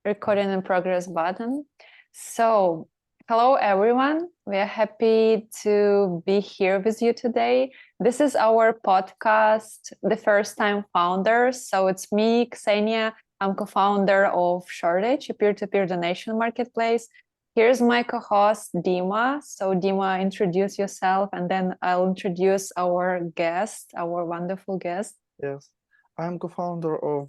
recording in progress button. So, hello everyone. We are happy to be here with you today. This is our podcast, The First Time Founders. So it's me, Ksenia. I'm co-founder of Shortage, a peer-to-peer donation marketplace. Here's my co-host, Dima. So Dima, introduce yourself, and then I'll introduce our guest, our wonderful guest. Yes, I'm co-founder of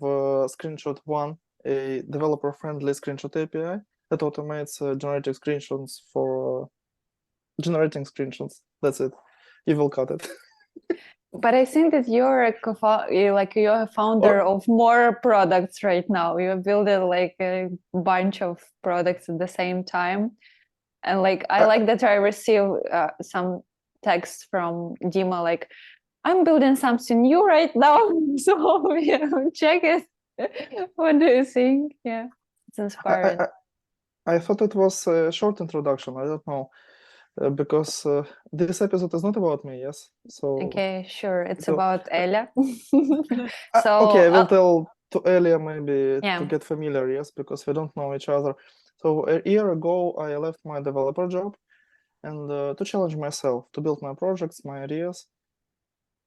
Screenshot One, a developer-friendly screenshot API that automates generating screenshots for generating screenshots. That's it. You will cut it. But I think that you're a founder of more products right now. You're building like a bunch of products at the same time. And I like that I receive some text from Dima like, I'm building something new right now. So yeah, check it. What do you think? Yeah, it's inspiring. I thought it was a short introduction. I don't know. Because this episode is not about me, yes? So okay, sure. It's about Elya. okay, I will tell to Elya maybe yeah. to get familiar, yes, because we don't know each other. So a year ago, I left my developer job and to challenge myself, to build my projects, my ideas.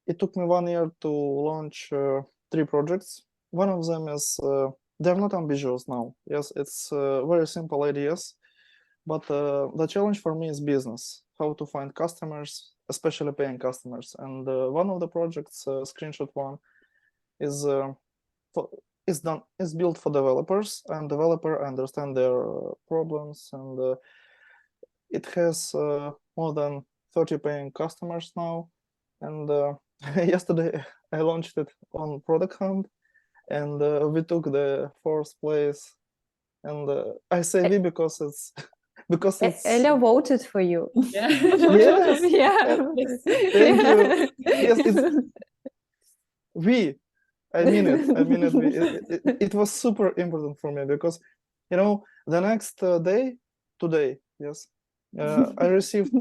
It took me 1 year to launch 3 projects. One of them is, they're not ambitious now. Yes, it's very simple ideas. But the challenge for me is business, how to find customers, especially paying customers. And one of the projects, Screenshot One, is built for developers. I'm developer, I understand their problems, and it has more than 30 paying customers now. And yesterday I launched it on Product Hunt, and we took the 4th place. And I say we because it's Elya voted for you. Yeah. Yes. Yeah. Thank you. Yes, I mean it. It was super important for me because, the next day, today, yes, I received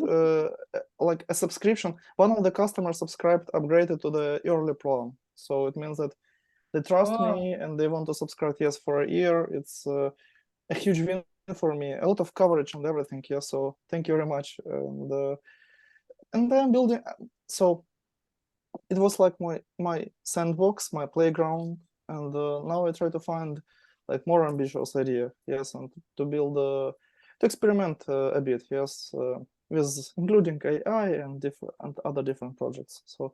like a subscription. One of the customers subscribed, upgraded to the early plan. So it means that they trust me and they want to subscribe, yes, for a year. It's a huge win for me, a lot of coverage and everything. Yeah, so thank you very much. And I'm building, so it was like my sandbox, my playground, and now I try to find like more ambitious idea, yes, and to build to experiment a bit, yes, with including AI and other different projects. So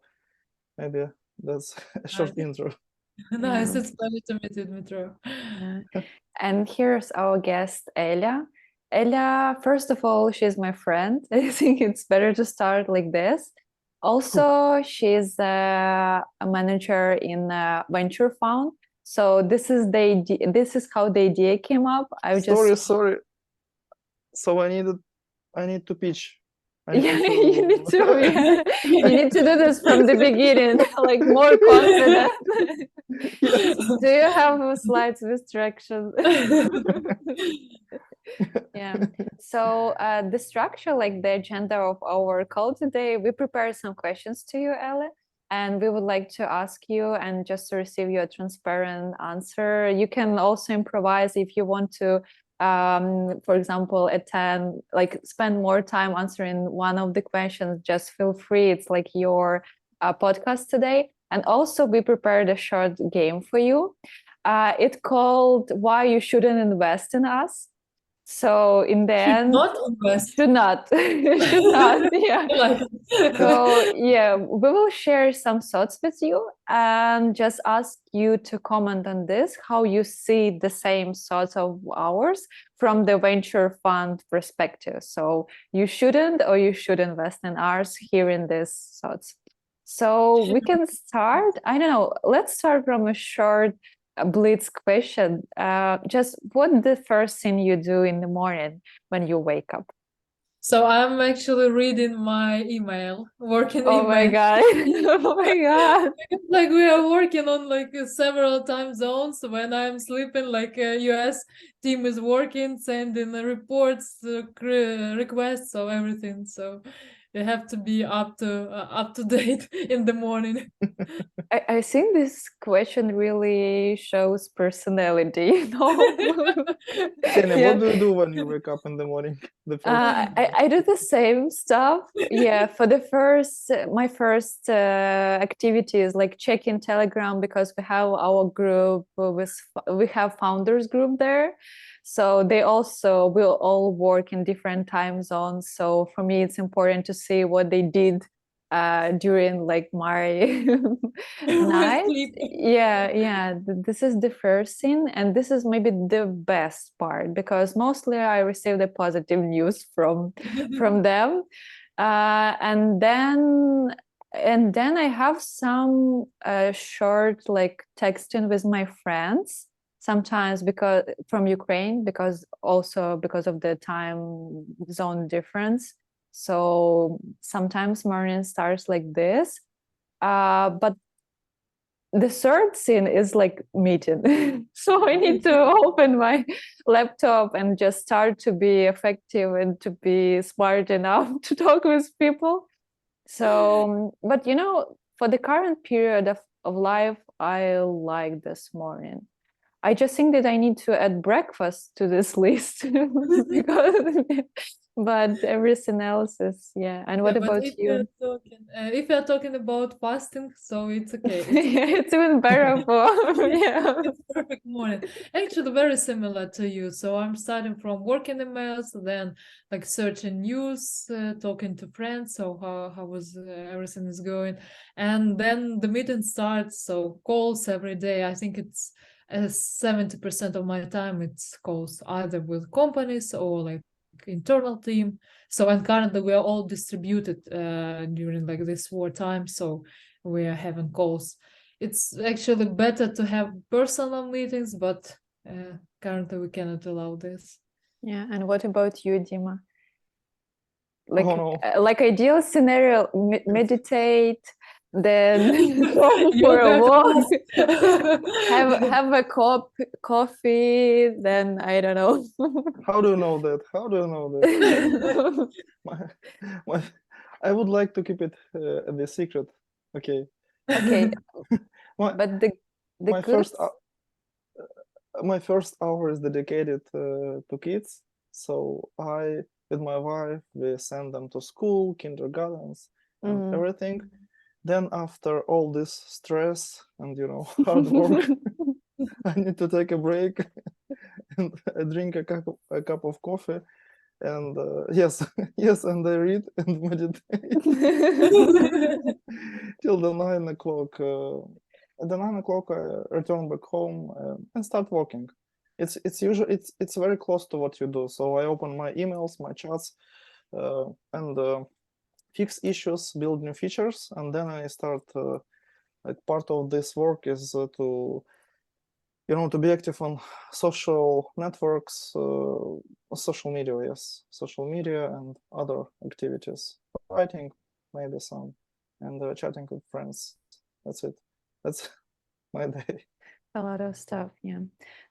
maybe that's a short intro. Nice, it's pleasure to meet you, Dmytro. And here's our guest, Elya. Elya, first of all, she's my friend. I think it's better to start like this. Also, she's a manager in a venture fund. So this is how the idea came up. Sorry. So I need to pitch. You need to do this from the beginning, like more confident. Yes. Do you have slides with directions? Yeah. So the structure, like the agenda of our call today, we prepared some questions to you, Elya, and we would like to ask you and just to receive your transparent answer. You can also improvise if you want to, for example, spend more time answering one of the questions. Just feel free. It's like your podcast today. And also we prepared a short game for you. It's called Why You Shouldn't Invest in Us. So in the end, not invest. Should not. Yeah. So yeah, we will share some thoughts with you and just ask you to comment on this, how you see the same thoughts of ours from the venture fund perspective. So you shouldn't or you should invest in ours, hearing these thoughts. So we can start. I don't know. Let's start from a short blitz question. Just what the first thing you do in the morning when you wake up? So I'm actually reading my email, working oh email. My god. Oh my god. Like we are working on like several time zones. When I'm sleeping, like US team is working, sending reports, requests, so everything. So you have to be up to date in the morning. I think this question really shows personality, you know? Ksenia, Yeah. what do you do when you wake up in the morning? The first I do the same stuff. Yeah, for the first, my first activity is like checking Telegram because we have our group we have founders group there. So they also will all work in different time zones. So for me, it's important to see what they did during like my night. Sleep. Yeah, this is the first thing, and this is maybe the best part because mostly I receive the positive news from them, and then I have some short like texting with my friends sometimes because from Ukraine, because also because of the time zone difference. So sometimes morning starts like this, but the third thing is like meeting. So I need to open my laptop and just start to be effective and to be smart enough to talk with people. So, but for the current period of life, I like this morning. I just think that I need to add breakfast to this list because, but everything else is, yeah. And what Yeah, but about you? if you're talking about fasting, so it's okay. It's even better for, yeah. It's perfect morning. Actually, very similar to you. So I'm starting from working emails, then like searching news, talking to friends. So how was everything is going, and then the meeting starts. So calls every day. I think it's 70% of my time. It's calls either with companies or like internal team. So and currently we are all distributed during like this war time. So we are having calls. It's actually better to have personal meetings, but currently we cannot allow this. Yeah. And what about you, Dima? Like, Oh no. like ideal scenario, meditate, then go for a Yoga walk, class. have a coffee, then I don't know. How do you know that? How do you know that? My, my, I would like to keep it the secret. Okay. Okay, My but the my good. my first hour is dedicated to kids. So I, with my wife, we send them to school, kindergartens, and everything. Then after all this stress and hard work, I need to take a break and I drink a cup of coffee. And yes, yes, and I read and meditate till the 9 o'clock. At the 9 o'clock, I return back home and start working. It's usually it's very close to what you do. So I open my emails, my chats, and fix issues, build new features, and then I start. Like part of this work is to be active on social networks, social media, yes, social media and other activities, writing, maybe some, and chatting with friends. That's it. That's my day. A lot of stuff, yeah.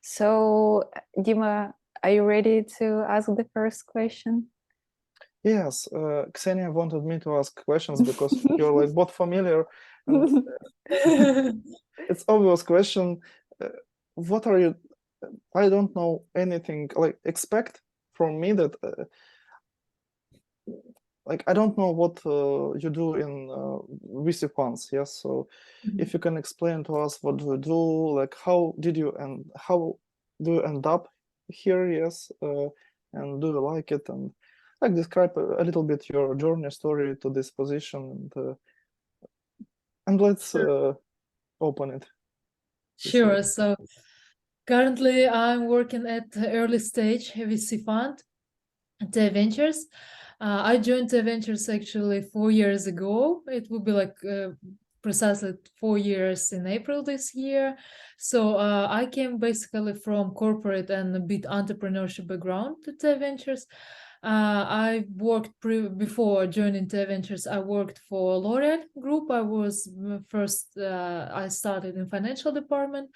So, Dima, are you ready to ask the first question? Yes, Ksenia wanted me to ask questions because you're like both familiar, and it's obvious question. What are you? I don't know anything. Like expect from me that like I don't know what you do in VC funds. Yes, so if you can explain to us what do you do, like how do you end up here? Yes, and do you like it? And like describe a little bit your journey story to this position, and let's open it. Sure. So currently I'm working at the early stage VC fund, Dmytro. I joined Dmytro actually 4 years ago. It will be like precisely 4 years in April this year. So I came basically from corporate and a bit entrepreneurship background to Dmytro. I worked before joining Dmytro. I worked for L'Oreal Group. I was first. I started in financial department,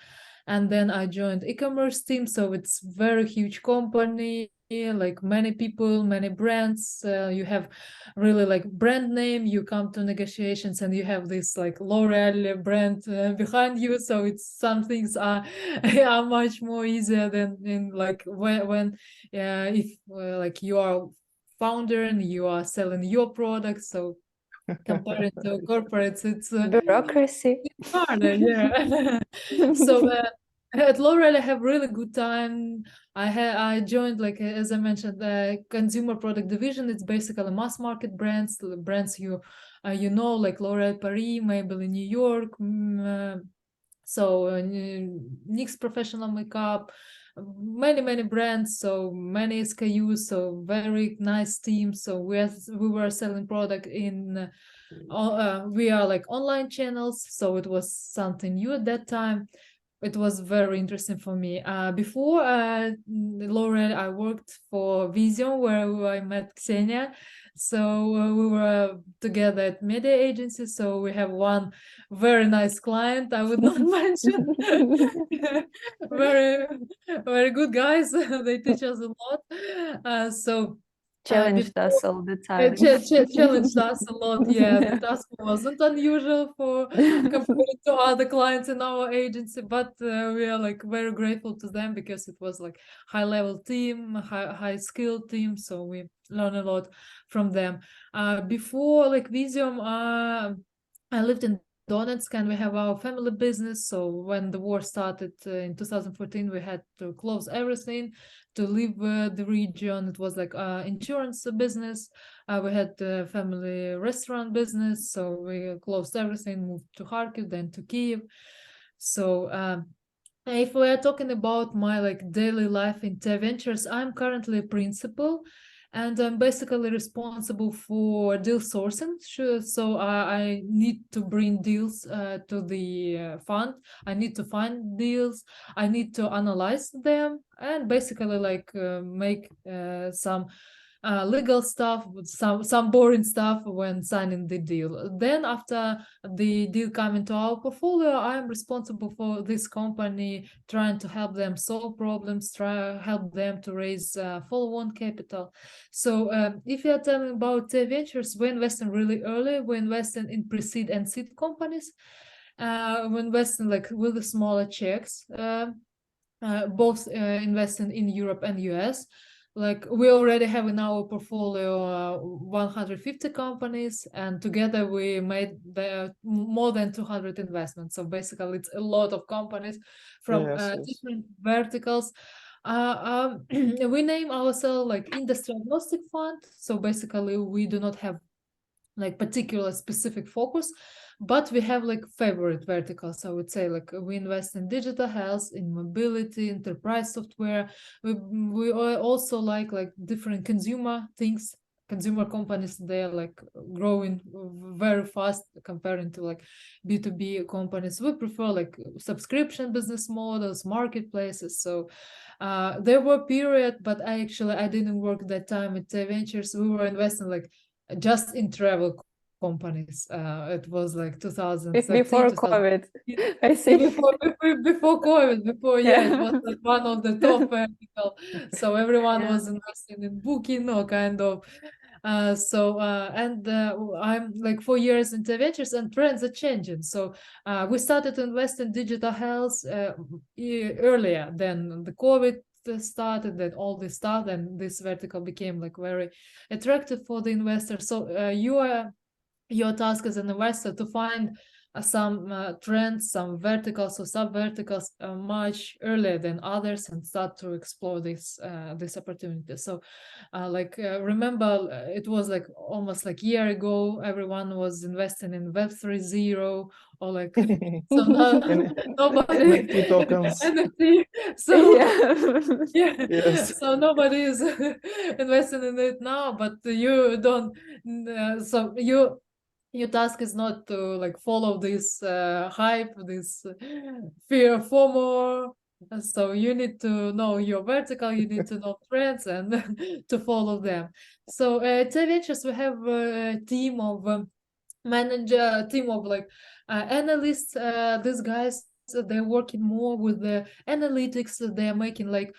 and then I joined e-commerce team. So it's very huge company, like many people, many brands. You have really like brand name. You come to negotiations and you have this like L'Oreal brand behind you. So it's some things are are much more easier than in like when if like you are founder and you are selling your product. So compared to corporates, it's Bureaucracy. harder, yeah. So at L'Oreal, I have really good time. I joined, like as I mentioned, the consumer product division. It's basically mass market brands, brands you know, like L'Oreal Paris, Maybelline New York. So NYX professional makeup, many brands, so many SKUs, so very nice team. So we were selling product in we are like online channels, so it was something new at that time. It was very interesting for me. Before L'Oreal, I worked for Vision, where I met Ksenia. So we were together at media agency. So we have one very nice client. I would not mention. very, very good guys. They teach us a lot. Challenged us all the time. Challenged us a lot. Yeah, Yeah. the task wasn't unusual for compared to other clients in our agency, but we are like very grateful to them because it was like high level team, high skilled team. So we learn a lot from them. Before like Visium, I lived in Donetsk and we have our family business. So when the war started in 2014, we had to close everything to leave the region. It was like insurance business. We had the family restaurant business. So we closed everything, moved to Kharkiv, then to Kiev. So if we are talking about my like daily life in Tech Ventures, I'm currently a principal and I'm basically responsible for deal sourcing. So I need to bring deals to the fund. I need to find deals. I need to analyze them and basically like make some legal stuff, some boring stuff when signing the deal. Then after the deal come into our portfolio, I'm responsible for this company, trying to help them solve problems, help them to raise follow-on capital. So if you're telling about ventures, we invest in really early. We invest in pre-seed and seed companies. We invest in like with the smaller checks. Both investing in Europe and US. Like we already have in our portfolio 150 companies, and together we made more than 200 investments. So basically, it's a lot of companies from Yes, yes. different verticals. We name ourselves like industry agnostic fund. So basically, we do not have like particular specific focus, but we have like favorite verticals. I would say like we invest in digital health, in mobility, enterprise software. We also like different consumer things, consumer companies. They're like growing very fast comparing to like B2B companies. We prefer like subscription business models, marketplaces. So there were period, but I didn't work that time at Ventures. We were investing like just in travel companies. It was like 2013, Before COVID, I see. before COVID, it was like one of the top vertical. So everyone was investing in Booking or kind of. I'm like 4 years into ventures and trends are changing. So we started to invest in digital health earlier than the COVID started, that all this stuff, and this vertical became like very attractive for the investor. So your task as an investor to find some trends, some verticals or sub verticals much earlier than others and start to explore this opportunity. So remember it was like almost like a year ago everyone was investing in Web 3.0 or like so nobody NFT tokens. NFT. So Yes. so nobody is investing in it now, but you don't so your task is not to like follow this hype, this fear of FOMO. So you need to know your vertical, you need to know trends and to follow them. So at Ventures we have a team of team of like analysts. These guys they're working more with the analytics. They're making like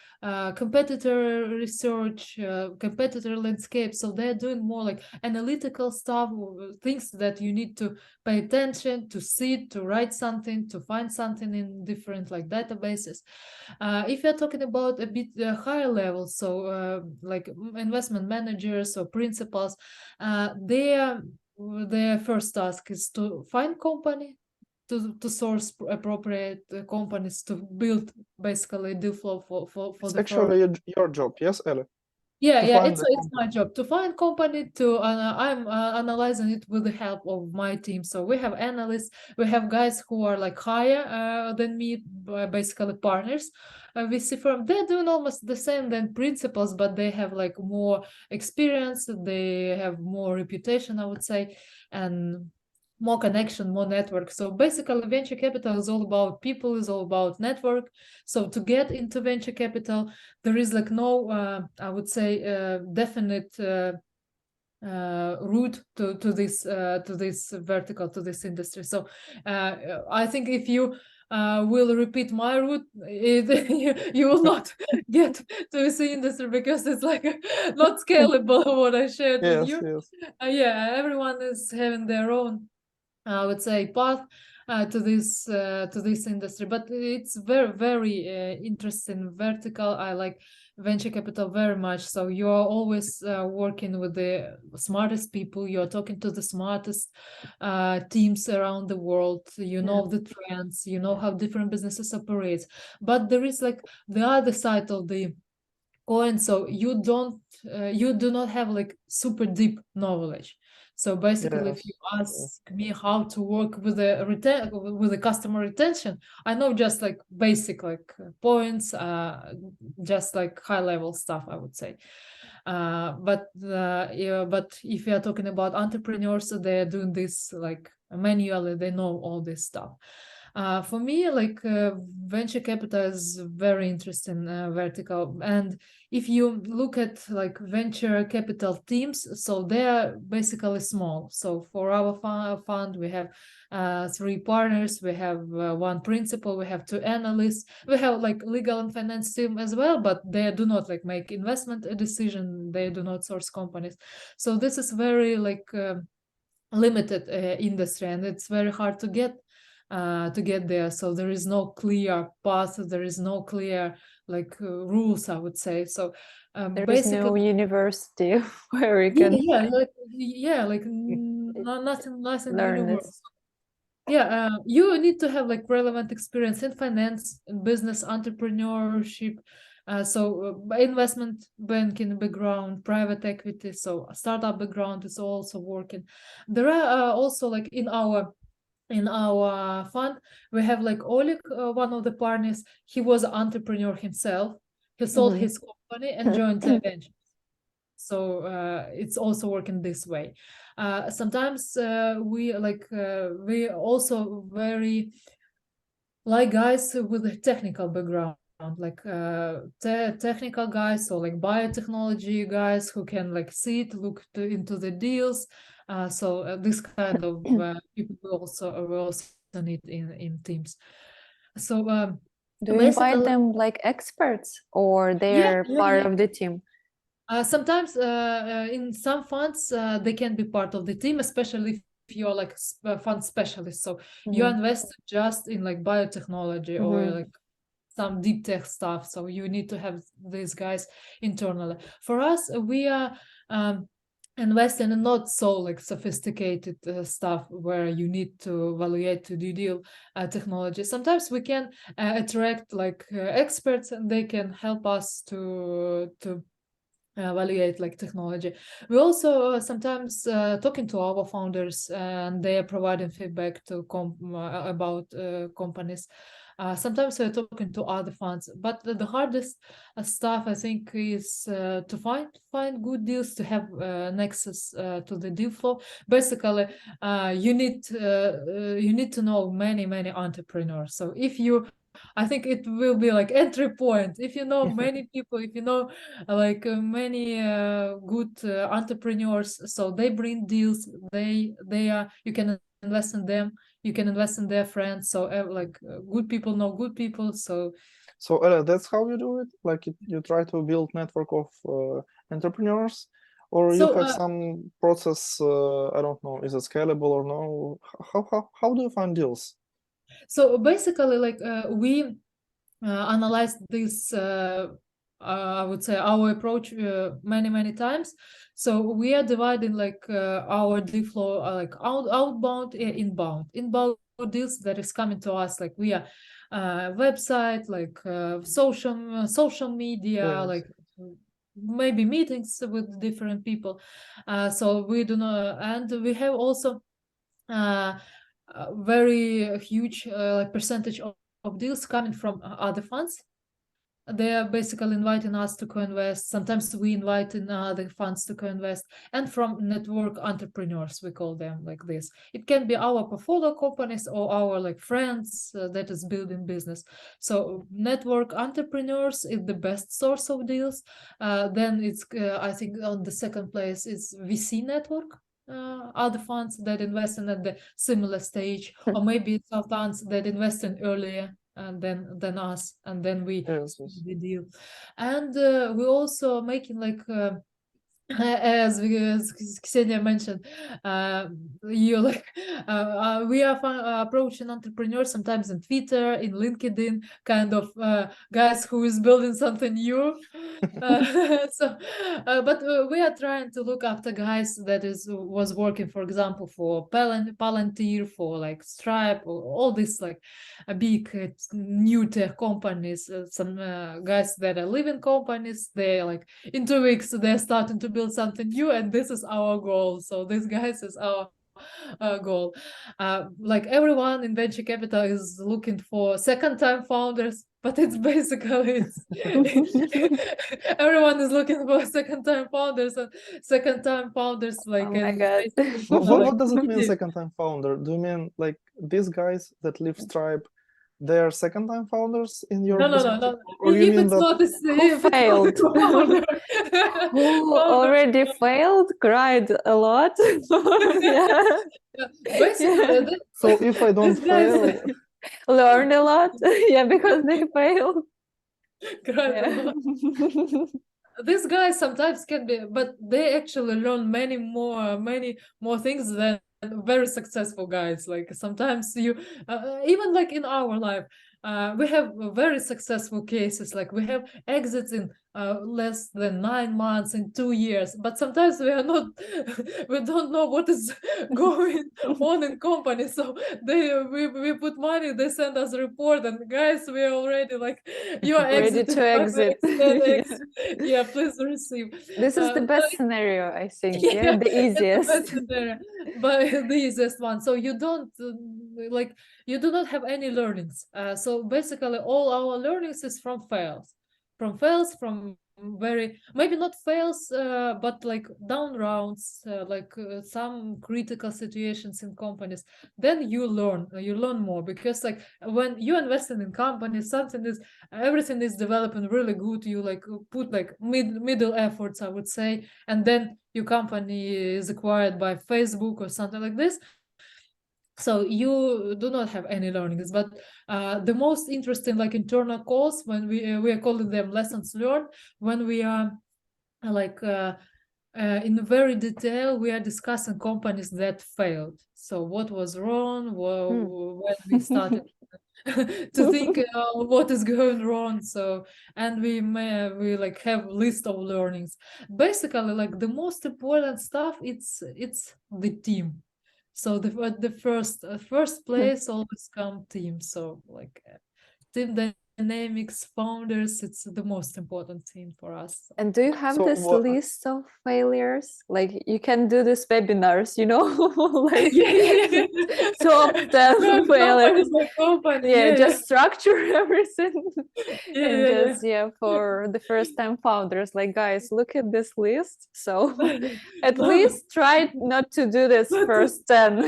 competitor research, competitor landscape. So they're doing more like analytical stuff, things that you need to pay attention to, see, to write something, to find something in different like databases. If you're talking about a bit higher level, so like investment managers or principals, their first task is to find company, to source appropriate companies to build basically deal flow for It's the firm. actually your job, yes, Elya? Yeah, To yeah, find it's the it's my job to find company. To I'm analyzing it with the help of my team. So we have analysts, we have guys who are like higher than me, basically partners. VC firm, they're doing almost the same than principals, but they have like more experience. They have more reputation, I would say, and more connection, more network. So basically, venture capital is all about people, is all about network. So to get into venture capital, there is like no, I would say, definite route to this vertical, to this industry. So I think if you will repeat my route, you will not get to this industry because it's like not scalable. What I shared with Yes, you. yes. Yeah, everyone is having their own, I would say, path to this industry, but it's very interesting vertical. I like venture capital very much. So you're always working with the smartest people. You're talking to the smartest teams around the world. You know the trends. You know how different businesses operate. But there is like the other side of the coin. So you do not have like super deep knowledge. So basically, if you Yes, ask me how to work with the customer retention, I know just like basic like points, just like high level stuff, I would say. But if you are talking about entrepreneurs, they're doing this like manually. They know all this stuff. For me, like venture capital is very interesting vertical, and if you look at like venture capital teams, so they're basically small. So for our fund, we have 3 partners, we have 1 principal, we have 2 analysts, we have like legal and finance team as well, but they do not like make investment decision, they do not source companies. So this is very like limited industry, and it's very hard to get there. So there is no clear path, there is no clear like rules, I would say. So There is no basically, university where you can nothing learn universal. this. Yeah, you need to have like relevant experience in finance, in business, entrepreneurship, investment banking background, private equity, so startup background is also working. There are also like in our fund, we have like Oleg, one of the partners. He was an entrepreneur himself. He sold his company and joined the venture. So it's also working this way. Sometimes we also very like guys with a technical background, like technical guys, so like biotechnology guys who can like look into the deals. So this kind of people we also need in teams. So Do you invite them like experts, or they're part of the team? Sometimes in some funds they can be part of the team, especially if you're like a fund specialist. So you invest just in like biotechnology or like some deep tech stuff. So you need to have these guys internally. For us, we are invest in not so like sophisticated stuff where you need to evaluate to do deal technology. Sometimes we can attract like experts, and they can help us to evaluate like technology. We also sometimes talking to our founders, and they are providing feedback to about companies. Sometimes we're talking to other funds, but the hardest stuff I think is to find good deals, to have nexus to the deal flow. Basically, you need to know many entrepreneurs. So if you I think it will be like entry point. If you know many people, if you know like many good entrepreneurs, so they bring deals. They are, you can invest in them, you can invest in their friends. So good people know good people. So Elya, that's how you do it? Like you try to build network of entrepreneurs, or you have some process, I don't know, is it scalable or no? How do you find deals? So basically, like we analyzed this, I would say, our approach many times. So we are dividing like our deal flow like outbound, inbound. Inbound deals that is coming to us like via website, like social media, Yes. like maybe meetings with different people. So we do not, and we have also a very huge percentage of deals coming from other funds. They are basically inviting us to co-invest. Sometimes we invite in other funds to co-invest, and from network entrepreneurs, we call them like this. It can be our portfolio companies or our like friends that is building business. So network entrepreneurs is the best source of deals. Then it's I think on the second place is VC network. Other funds that invest in at the similar stage, or maybe some funds that invest in earlier and than us, and then we the deal. And we also making like as Ksenia mentioned, you like we are approaching entrepreneurs sometimes in Twitter, in LinkedIn, kind of guys who is building something new. But we are trying to look after guys that was working, for example, for Palantir, for like Stripe, or all these like big new tech companies. Some guys that are leaving companies, they like in 2 weeks they're starting to build something new, and this is our goal. So this guys is our goal. Like everyone in venture capital is looking for second-time founders, but it's basically everyone is looking for second-time founders, and second-time founders like. Oh my God. What does it mean, second-time founder? Do you mean like these guys that leave Stripe, they are second-time founders in your perspective? Or you If mean it's that not who failed? Who already failed, cried a lot. Yeah. Basically, so if I don't fail, Learned a lot. Yeah, because they failed. cried a lot. These guys sometimes can be, but they actually learn many more things than very successful guys. Like sometimes you even like in our life we have very successful cases, like we have exits in less than 9 months, in 2 years, but sometimes we are not we don't know what is going on in companies. So we put money, they send us a report, and guys, we are already like, you are ready to exit. Yeah, please receive. This is the best scenario, I think. Yeah, the easiest. But the easiest one. So you don't like, you do not have any learnings. So basically all our learnings is from fails, from very, maybe not fails, but like down rounds, like some critical situations in companies. Then you learn more, because like when you invested in companies, everything is developing really good. You like put like middle efforts, I would say, and then your company is acquired by Facebook or something like this. So you do not have any learnings. But the most interesting like internal calls, when we are calling them lessons learned, when we are like in very detail, we are discussing companies that failed. So what was wrong, when we started to think what is going wrong. So, and we like have list of learnings. Basically, like the most important stuff, it's the team. So the first place always come team. So like team dynamics, founders, it's the most important thing for us. And do you have So this list of failures? Like you can do this webinars, you know, like top 10 failures. Yeah, just structure everything. And just for the first time founders, like, guys, look at this list. So at least try not to do this first 10.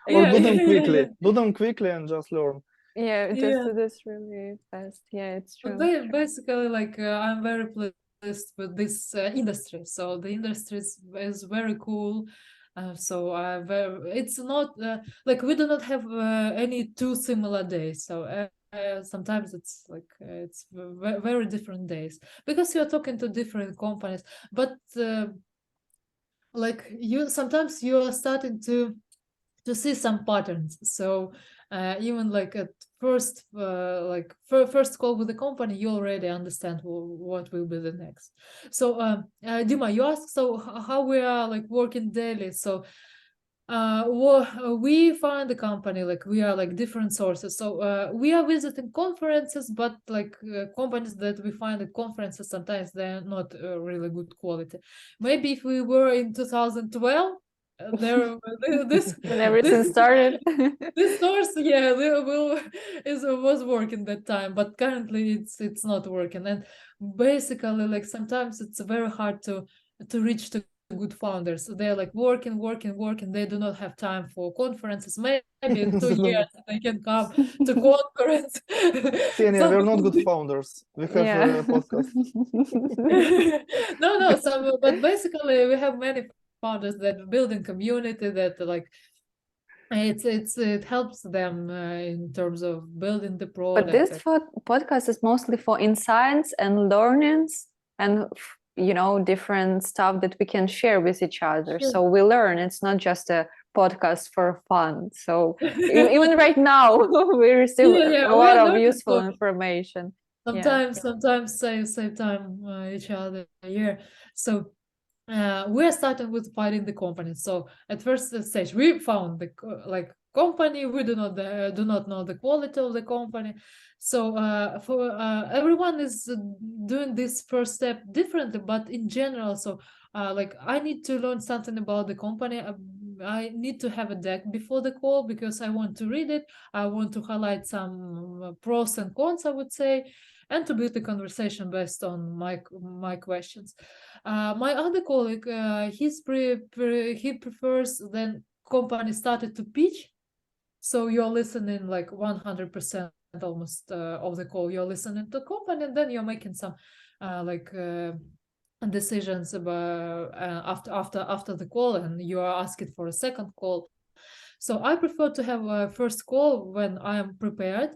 Or do them quickly. Do them quickly and just learn. Yeah, just do this really fast. Yeah, it's true. Basically, like I'm very pleased with this industry. So the industry is very cool. It's not like we do not have any two similar days. So sometimes it's like it's very different days because you're talking to different companies. But like sometimes you are starting to see some patterns. So even like at first first call with the company, you already understand what will be the next. So Dima, you asked so how we are like working daily. So we find the company, like we are like different sources. So we are visiting conferences, but like companies that we find at conferences, sometimes they're not really good quality. Maybe if we were in 2012, there this When everything started. this source, yeah, was working that time, but currently it's not working. And basically, like sometimes it's very hard to reach the good founders. They're like working. They do not have time for conferences. Maybe in 2 years they can come to conference. Ksenia, we're not good founders. We have Yeah. a podcast. No, but basically we have many founders that building community that like it helps them in terms of building the product. But this podcast is mostly for insights and learnings and different stuff that we can share with each other. Sure. So we learn. It's not just a podcast for fun. So even right now we receive a lot of useful information. Sometimes save time each other here. So we're starting with finding the company. So at first stage, we found the company. We do not know the quality of the company. So for everyone is doing this first step differently, but in general. So like I need to learn something about the company. I need to have a deck before the call because I want to read it. I want to highlight some pros and cons, I would say, and to build the conversation based on my questions. My other colleague, he prefers then company started to pitch, so you're listening like 100% almost of the call. You're listening to company, and then you're making some decisions about after the call, and you are asking for a second call. So I prefer to have a first call when I am prepared.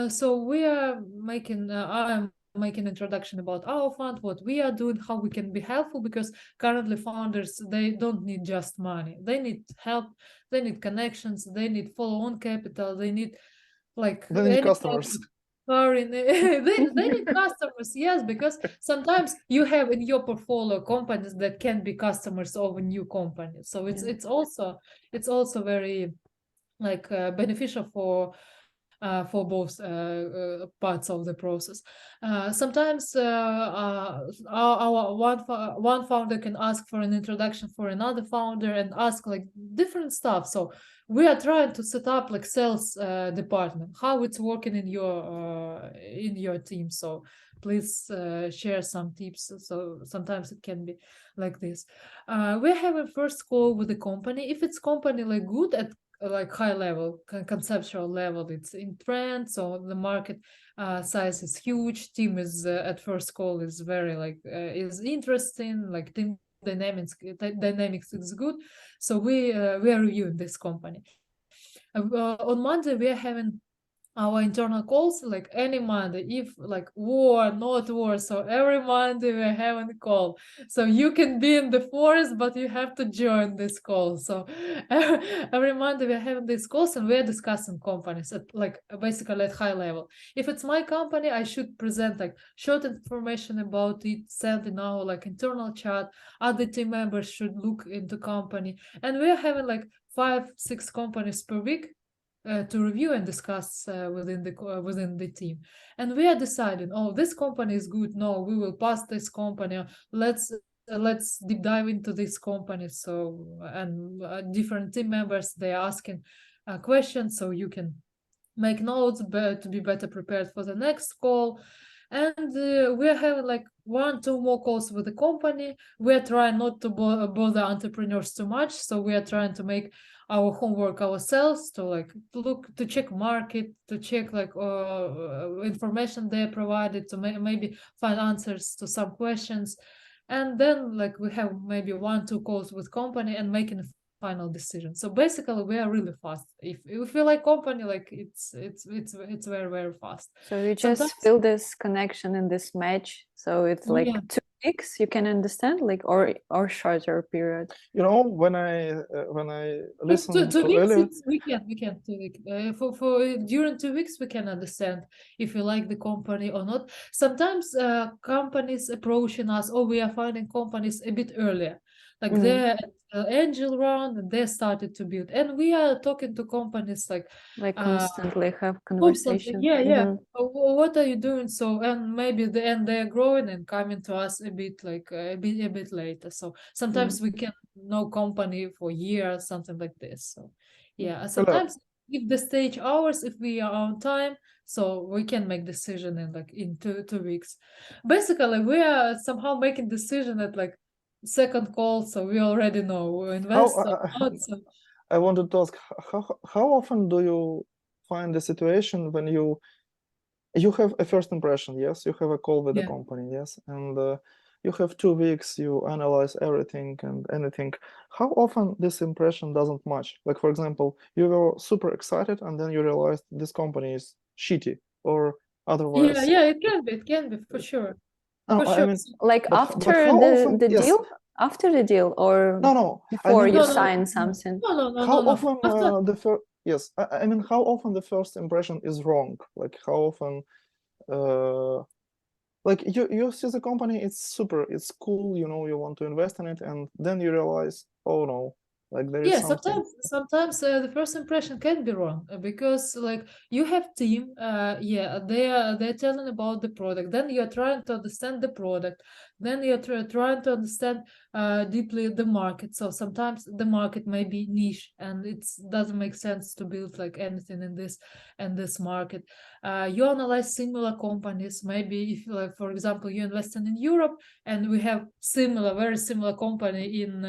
So we are making I am making introduction about our fund, what we are doing, how we can be helpful, because currently founders, they don't need just money. They need help, they need connections, they need follow-on capital, they need like They need customers. they need customers, yes, because sometimes you have in your portfolio companies that can be customers of a new company. So it's also very like beneficial for both parts of the process. Sometimes our one founder can ask for an introduction for another founder and ask like different stuff. So we are trying to set up like sales department, how it's working in your team. So please share some tips. So sometimes it can be like this. We're having first call with the company. If it's company like good at like high level conceptual level, it's in trend, so the market size is huge, team is at first call is very like is interesting, like team dynamics is good. So we are reviewing this company. On Monday we are having our internal calls, like any Monday, if like war, not war. So every Monday we're having a call. So you can be in the forest, but you have to join this call. So every Monday we're having these calls and we're discussing companies at like basically at high level. If it's my company, I should present like short information about it, send in our like internal chat. Other team members should look into company. And we're having like 5-6 companies per week to review and discuss within the team. And we are deciding, oh, this company is good, no, we will pass this company, let's deep dive into this company. So and different team members, they are asking questions, so you can make notes to be better prepared for the next call. And we're having like 1-2 more calls with the company. We're trying not to bother entrepreneurs too much, so we are trying to make our homework ourselves, to like look to check market, to check like information they provided, to maybe find answers to some questions. And then like we have maybe 1-2 calls with company and making final decision. So basically, we are really fast. If we like company, like it's very, very fast. So you just Sometimes, feel this connection in this match. So it's like yeah. 2 weeks you can understand, like or shorter period. You know, when I listen Two to weeks, Elya, we can 2 weeks. For during 2 weeks, we can understand if we like the company or not. Sometimes companies approaching us, or we are finding companies a bit earlier, like Mm. they're at angel round and they started to build, and we are talking to companies like Constantly have constantly, conversation. yeah. Mhm. What are you doing? So, and maybe they're growing and coming to us a bit like a bit later. So sometimes we can know company for years, something like this. So yeah, Elya, sometimes if the stage hours, if we are on time, so we can make decision in like in 2 weeks. Basically, we are somehow making decision at like second call, so we already know invest or not. So I wanted to ask, how often do you find the situation when you have a first impression, yes, you have a call with the yeah. company, yes, and you have 2 weeks, you analyze everything and anything. How often this impression doesn't match? Like, for example, you were super excited and then you realized this company is shitty or otherwise. Yeah, it can be for sure. No, For I sure. mean, Like but after how often? the Yes. deal, after the deal, or No, I before mean, you No, sign something. how no. often After, the first? Yes, I mean, how often the first impression is wrong? Like, how often? Like you see the company, it's cool, you know, you want to invest in it, and then you realize, oh no, like there is yeah, something. sometimes the first impression can be wrong because like you have team, yeah, they're telling about the product. Then you're trying to understand the product. Then you're trying to understand deeply the market. So sometimes the market may be niche, and it doesn't make sense to build like anything in this market. You analyze similar companies. Maybe if, like, for example, you're investing in Europe, and we have very similar company in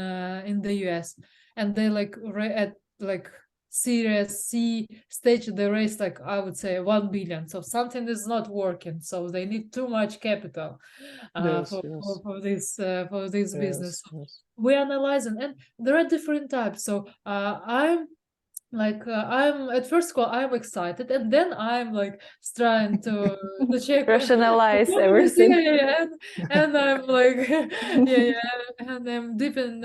the US, and they like at like Series C stage, they raised like I would say 1 billion. So something is not working. So they need too much capital Yes, for, yes, for this business. yes, yes. We analyzing, and there are different types. So I'm at first call I'm excited, and then I'm like trying to check Rationalize performance, everything. and I'm like and I'm deep in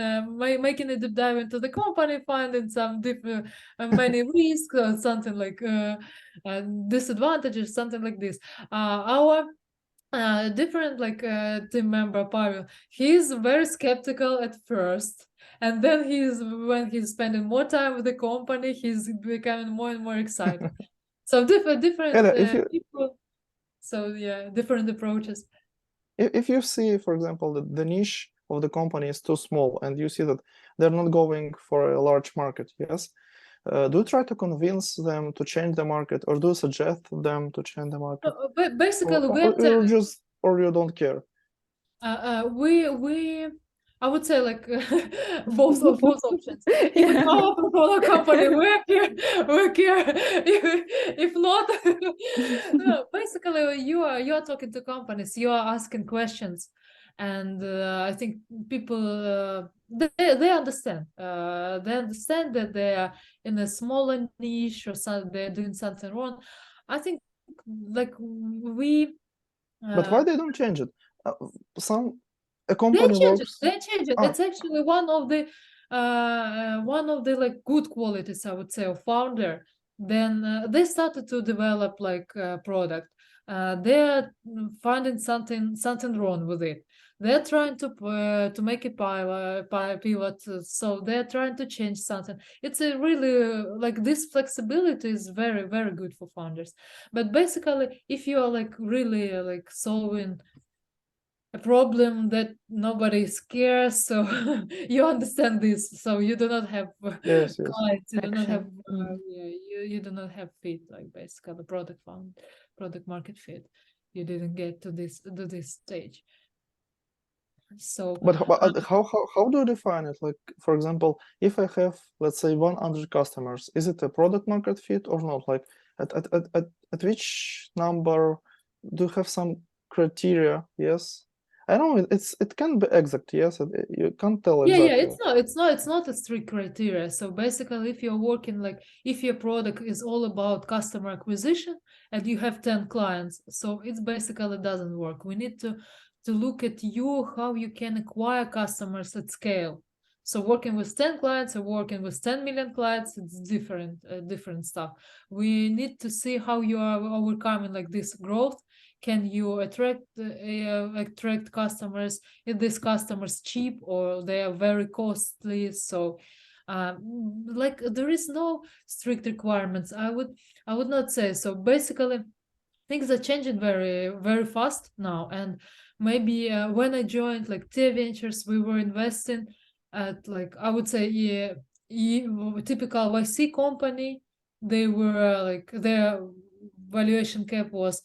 making a deep dive into the company, finding some different many risks or something like disadvantages, something like this. Our different like team member Pavel, he's very skeptical at first, and then when he's spending more time with the company, he's becoming more and more excited. So different Ella, if you people, so yeah, different approaches. if you see, for example, the niche of the company is too small, and you see that they're not going for a large market, yes, do you try to convince them to change the market, or do you suggest them to change the market, But basically, we or are you just, or you don't care? we I would say like both options. If it's Yeah. our portfolio company, we're here. If not, no, basically you are talking to companies, you are asking questions, and I think people they understand. They understand that they are in a smaller niche, or they're doing something wrong. I think like we. But Uh, why they don't change it? Uh, some a They company change it. works. They change it. Ah, It's actually one of the like good qualities, I would say, of founder. Then they started to develop like a product. They're finding something wrong with it. They're trying to make it pivot. So they're trying to change something. It's a really like this flexibility is very, very good for founders. But basically, if you are like really like solving a problem that nobody cares, so you understand this, so you do not have yes, yes. clients, you do not have Action. Mhm. you do not have fit, like basically product market fit. You didn't get to this stage. So But how do you define it? Like, for example, if I have, let's say, 100 customers, is it a product market fit or not? Like, at which number do you have some criteria? Yes. I know it can be exact, yes. You can't tell Yeah, exactly. it's not a strict criteria. So basically, if you're working like if your product is all about customer acquisition and you have 10 clients, so it's basically doesn't work. We need to look at you how you can acquire customers at scale. So working with 10 clients or working with 10 million clients, it's different stuff. We need to see how you are overcoming like this growth. Can you attract customers? If these customers cheap or they are very costly? So like there is no strict requirements. I would not say so. Basically things are changing very fast now, and maybe when I joined like T Ventures, we were investing at like I would say typical YC company. They were like their valuation cap was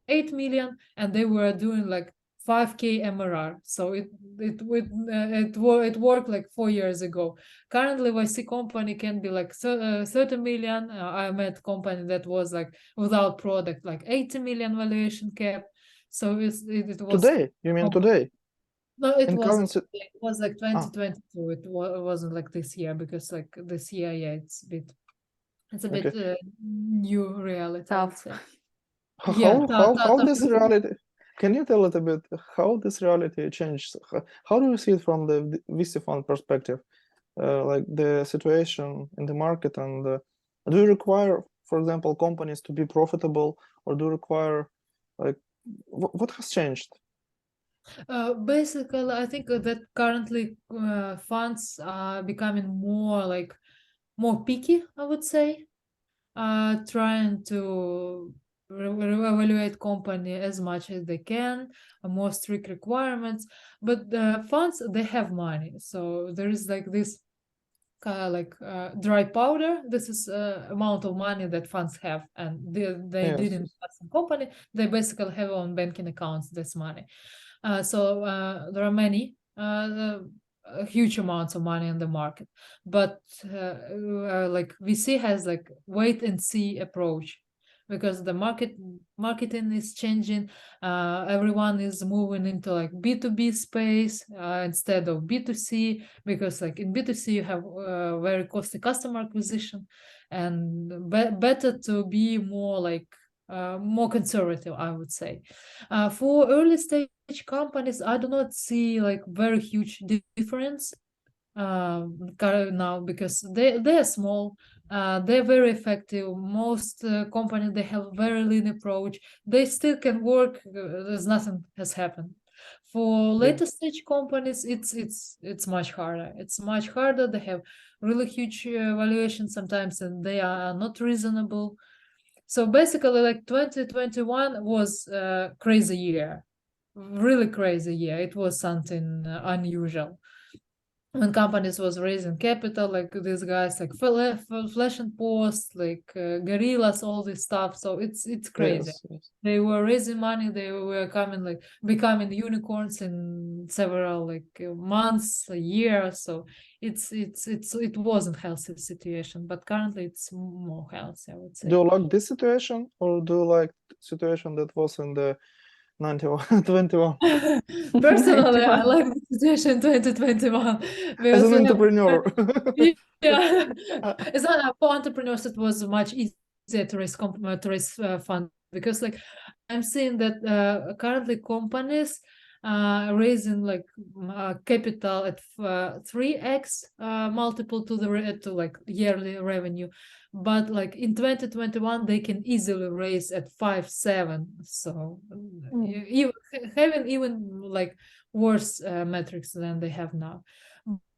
8 million and they were doing like 5k MRR. So it worked like 4 years ago. Currently YC company can be like 30 million. I met company that was like without product like 80 million valuation cap. So it was Today? You mean today? no, it In wasn't. current It was like 2022. It wasn't like this year because like this year, yeah, it's a bit okay. new reality, I would Tough. say. Yeah, How this reality? Can you tell it a bit how this reality changed? How do you see it from the VC fund perspective? Like the situation in the market, and do you require, for example, companies to be profitable, or do you require like what has changed? Basically, I think that currently funds are becoming more picky, I would say, trying to evaluate company as much as they can, more strict requirements. But the funds, they have money, so there is like this dry powder. This is amount of money that funds have, and they Yes, didn't invest in company. They basically have on banking accounts this money. So there are many huge amounts of money in the market, but like VC has like wait and see approach because the marketing is changing. Everyone is moving into like B2B space instead of B2C, because like in B2C you have very costly customer acquisition, and better to be more like more conservative, I would say. For early stage companies, I do not see like very huge difference now, because they are small, they're very effective. Most companies, they have very lean approach. They still can work as nothing has happened. For yeah. later stage companies, it's much harder. It's much harder. They have really huge valuations sometimes, and they are not reasonable. So basically, like 2021 was a crazy year, really crazy year. It was something unusual when companies was raising capital, like these guys, like Flash and Post, like Gorillas, all this stuff. So it's crazy. Yes, yes. They were raising money. They were becoming unicorns in several months, a year. So it wasn't healthy situation, but currently it's more healthy, I would say. Do you like this situation, or do you like situation that was in the 21? Personally, I like the situation 2021 As because an entrepreneur. yeah, it's not for entrepreneurs. It was much easier to raise fund, because like I'm seeing that currently companies raising like capital at 3x multiple to to like yearly revenue, but like in 2021 they can easily raise at 5-7. So even having even like worse metrics than they have now.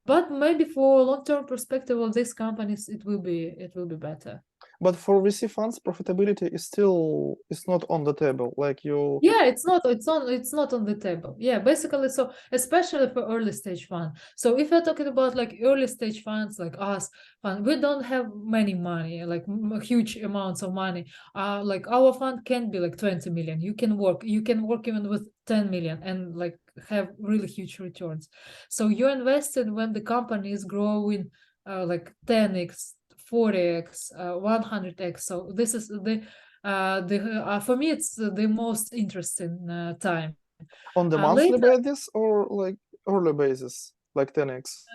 But maybe for long-term perspective of these companies, it will be better. But for VC funds, profitability is not on the table. Like you, Yeah, it's not on the table. Yeah, basically, so especially for early stage fund. So if you're talking about like early stage funds like us fund, we don't have many money, like huge amounts of money. Like our fund can be like 20 million. You can work even with 10 million and like have really huge returns. So you invested when the company is growing like 10x, 40x, 100x. So this is for me it's the most interesting time. On the monthly Later, basis or like early basis, like 10x?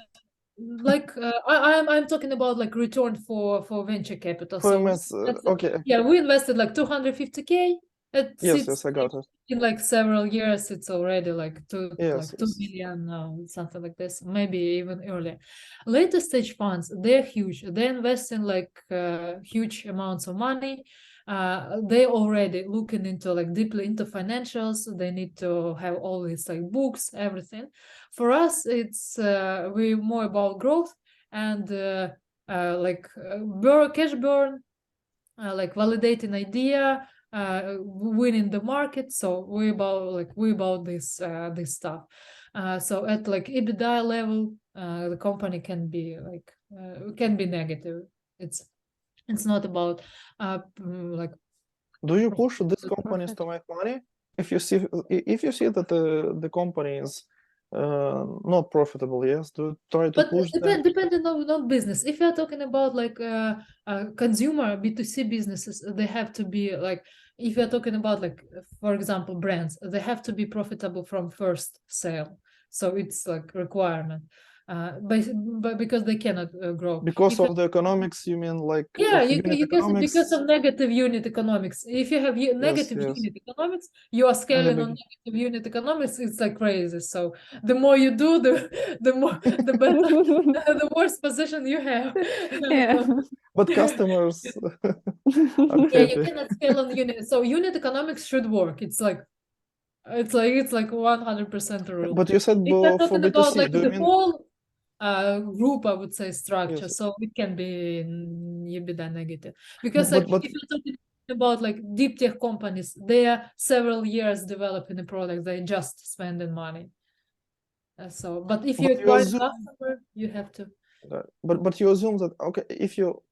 I'm talking about like return for venture capital. For So MS, okay. yeah, we invested like 250K. It Yes, sits I got it. in like several years. It's already like Yes, 2 yes. million now, something like this, maybe even earlier. Later stage funds, they're huge. They invest in like huge amounts of money. They already looking into like deeply into financials. They need to have all these like books, everything. For us, it's we more about growth and cash burn, like validating idea, winning the market. So we about this stuff. So at like EBITDA level, the company can be negative. It's not about like. Do you push these Profit. companies to make money? If you see that the company is not profitable, yes, do you try to But push them? depending on business. If you're talking about like consumer B2C businesses, they have to be like, if you're talking about like, for example, brands, they have to be profitable from first sale. So it's like requirement, but because they cannot grow. Because If of the economics, you mean like yeah, of unit because economics? of negative unit economics. If you have Yes, negative yes. unit economics, you are In the scaling on beginning. negative unit economics. It's like crazy. So the more you do, the more the better, the worse position you have. Yeah. But customers are Yeah, you happy. cannot scale on unit. So unit economics should work. It's like 100% rule. But you said If you're for talking about B2C, like do you the mean whole group, I would say structure. yes? So it can be EBITDA negative because like But if you're talking about like deep tech companies, they are several years developing a product. They just spending money. But if you but you acquire assume customer, you have to. but you assume that okay, if you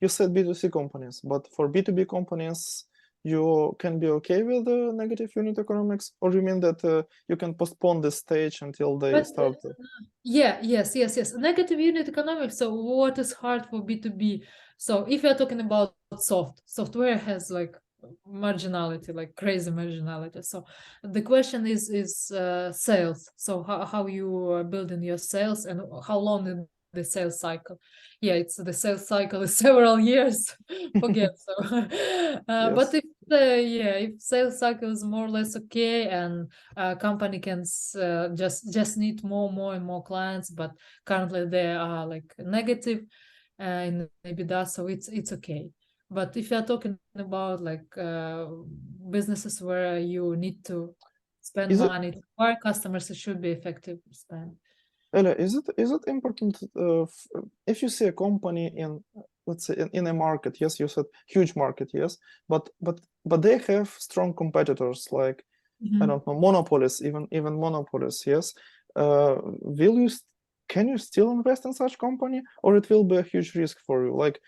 said B2C companies, but for B2B companies, you can be okay with the negative unit economics, or you mean that you can postpone this stage until they But start? yes. Negative unit economics. So what is hard for B2B? So if you're talking about software has like marginality, like crazy marginality. So the question is sales. So how you are building your sales and how long is the sales cycle? Yeah, it's the sales cycle is several years. Forget so. But Yes. if sales cycle is more or less okay and company can just need more and more clients, but currently they are like negative in EBITDA, so it's okay. But if you're talking about like businesses where you need to spend Is it money to acquire customers, it should be effective spend. Elya, is it important if you see a company in, let's say, in a market? Yes, you said huge market, yes, but they have strong competitors like I don't know, monopolies, even monopolies, yes. Will you can you still invest in such company, or it will be a huge risk for you? Like,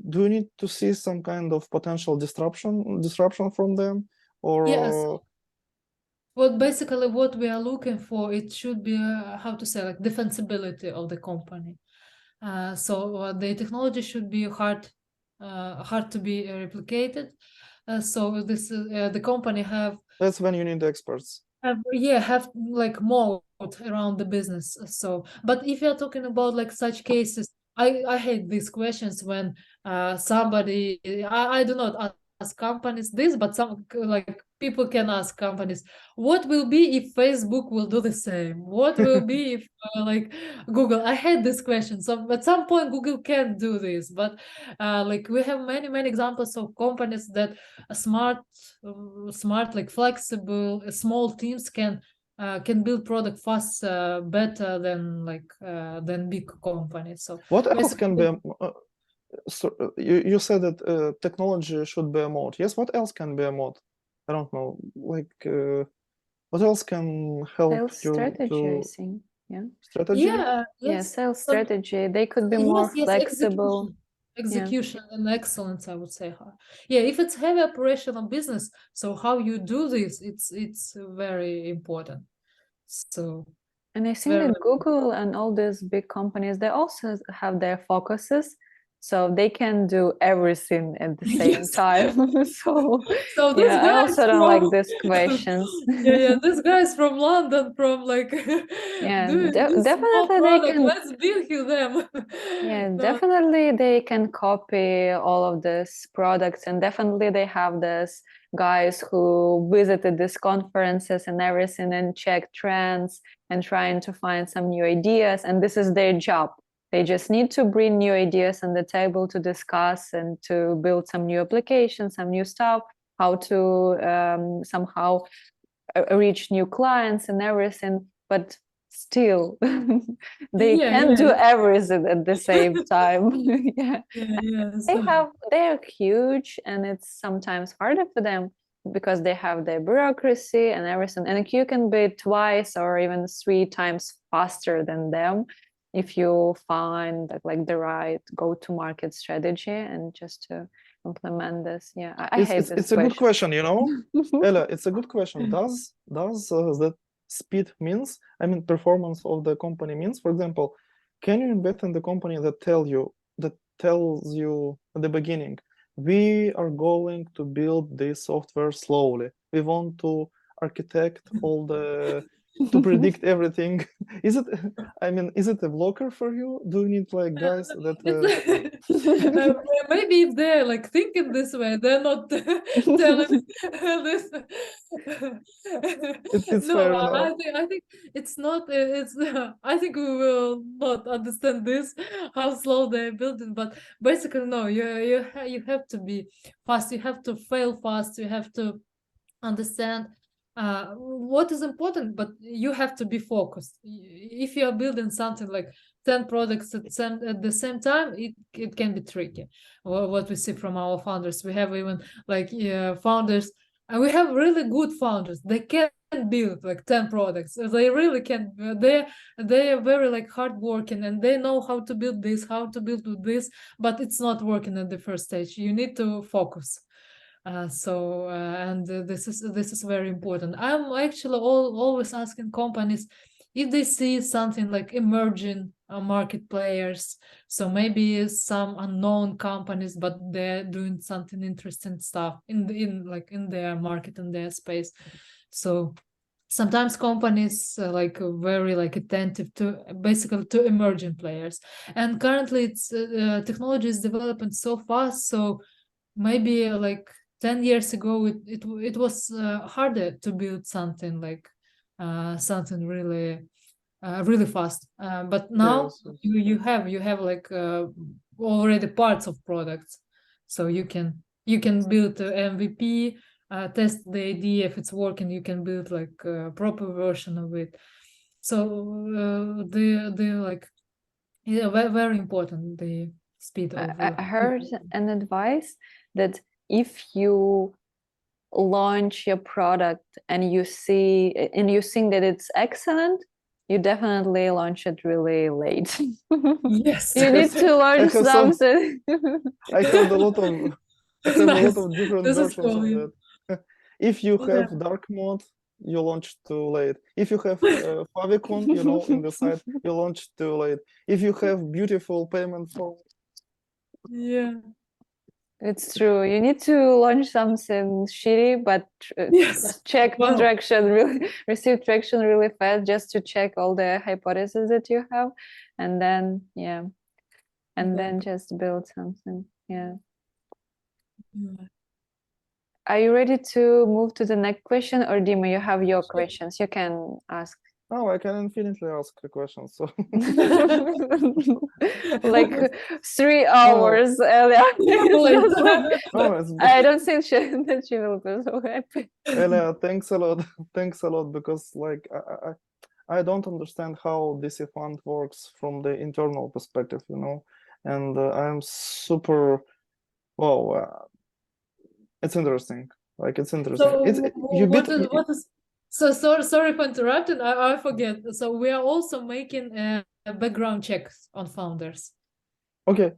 do you need to see some kind of potential disruption from them, Yes. or Well, basically, what we are looking for, it should be how to say, like defensibility of the company. So the technology should be hard to be replicated. So the company that's when you need experts? have like moat around the business. So, but if you're talking about like such cases, I hate these questions when somebody I do not ask companies this, but some like people can ask companies, what will be if Facebook will do the same? What will be if like Google? I hate this question. So at some point Google can do this, but like we have many examples of companies that are smart, like flexible, small teams can build product fast, better than big companies. So What else can basically, be so you said that technology should be a mode. Yes, what else can be a mode? I don't know. Like what else can help Sales you strategy, I to think. Yeah. strategy? yeah, Yeah, yes, sales but strategy. They could be yes, more yes, flexible. execution and excellence, I would say. Yeah, if it's heavy operational business, so how you do this, it's very important. So And I it's think very that Google and all these big companies, they also have their focuses. so they can do everything at the same Yes. time. So So this yeah, I guy also is don't like from these questions. yeah, this guy is from London, from like Yeah, doing this small definitely they product. can. Let's build them. Yeah, No, definitely they can copy all of these products, and definitely they have this guys who visited these conferences and everything and check trends and trying to find some new ideas, and this is their job. They just need to bring new ideas on the table to discuss and to build some new applications, some new stuff, how to somehow reach new clients and everything, but still they yeah, can't do yeah, everything at the same time. Yeah, yeah, yeah. they're huge and it's sometimes harder for them because they have their bureaucracy and everything, and you can be twice or even 3 times faster than them if you find like the right go-to-market strategy and just to implement this. Yeah, I hate this It's a good question, you know, question. Ella. It's a good question. Does that speed means, I mean, performance of the company means, for example, can you invest in the company that tells you at the beginning, we are going to build this software slowly. We want to architect all the to predict everything. Is it? I mean, is it a blocker for you? Do you need like guys that? Maybe if they're like thinking this way, they're not telling this. It's No, fair enough. I think it's not. It's. I think we will not understand this how slow they're building. But basically, no. You have to be fast. You have to fail fast. You have to understand what is important, but you have to be focused. If you are building something like 10 products at the same time, it can be tricky. What we see from our founders, we have even like founders, and we have really good founders. They can build like 10 products. They really can. They are very like hardworking, and they know how to build this, how to build with this, but it's not working at the first stage. You need to focus. And this is very important. I'm actually always asking companies if they see something like emerging market players. So maybe some unknown companies, but they're doing something interesting stuff in their market, in their space. So sometimes companies very like attentive to basically to emerging players. And currently it's technology is developing so fast, so maybe like 10 years ago it was harder to build something like something really fast, but now Yes, yes. you have like already parts of products, so you can build a MVP, test the idea. If it's working, you can build like a proper version of it. So the like yeah, very important, the speed of I heard an advice that if you launch your product and you think that it's excellent, you definitely launch it really late. yes. You need to I launch have some. something. I heard a lot of. I have a lot Nice. of different This is versions of cool. that. If you Yeah. have dark mode, you launch too late. If you have favicon, you know, in the site, you launch too late. If you have beautiful payment form, Yeah. It's true. You need to launch something shitty, but Yes. just check Wow. traction, really receive traction really fast, just to check all the hypotheses that you have, and then then just build something. Yeah. Yeah. Are you ready to move to the next question, or Dima, you have your questions? You can ask. oh, I can infinitely ask a question. So Like 3 no, hours, Elya. no, it's I don't think that she will be so happy. Elya, thanks a lot. Thanks a lot because like I don't understand how DC fund works from the internal perspective, you know, and I'm super wow. It's interesting. Like it's interesting. So It's you bit. what is so sorry for interrupting. I forget. So we are also making a background checks on founders. Okay.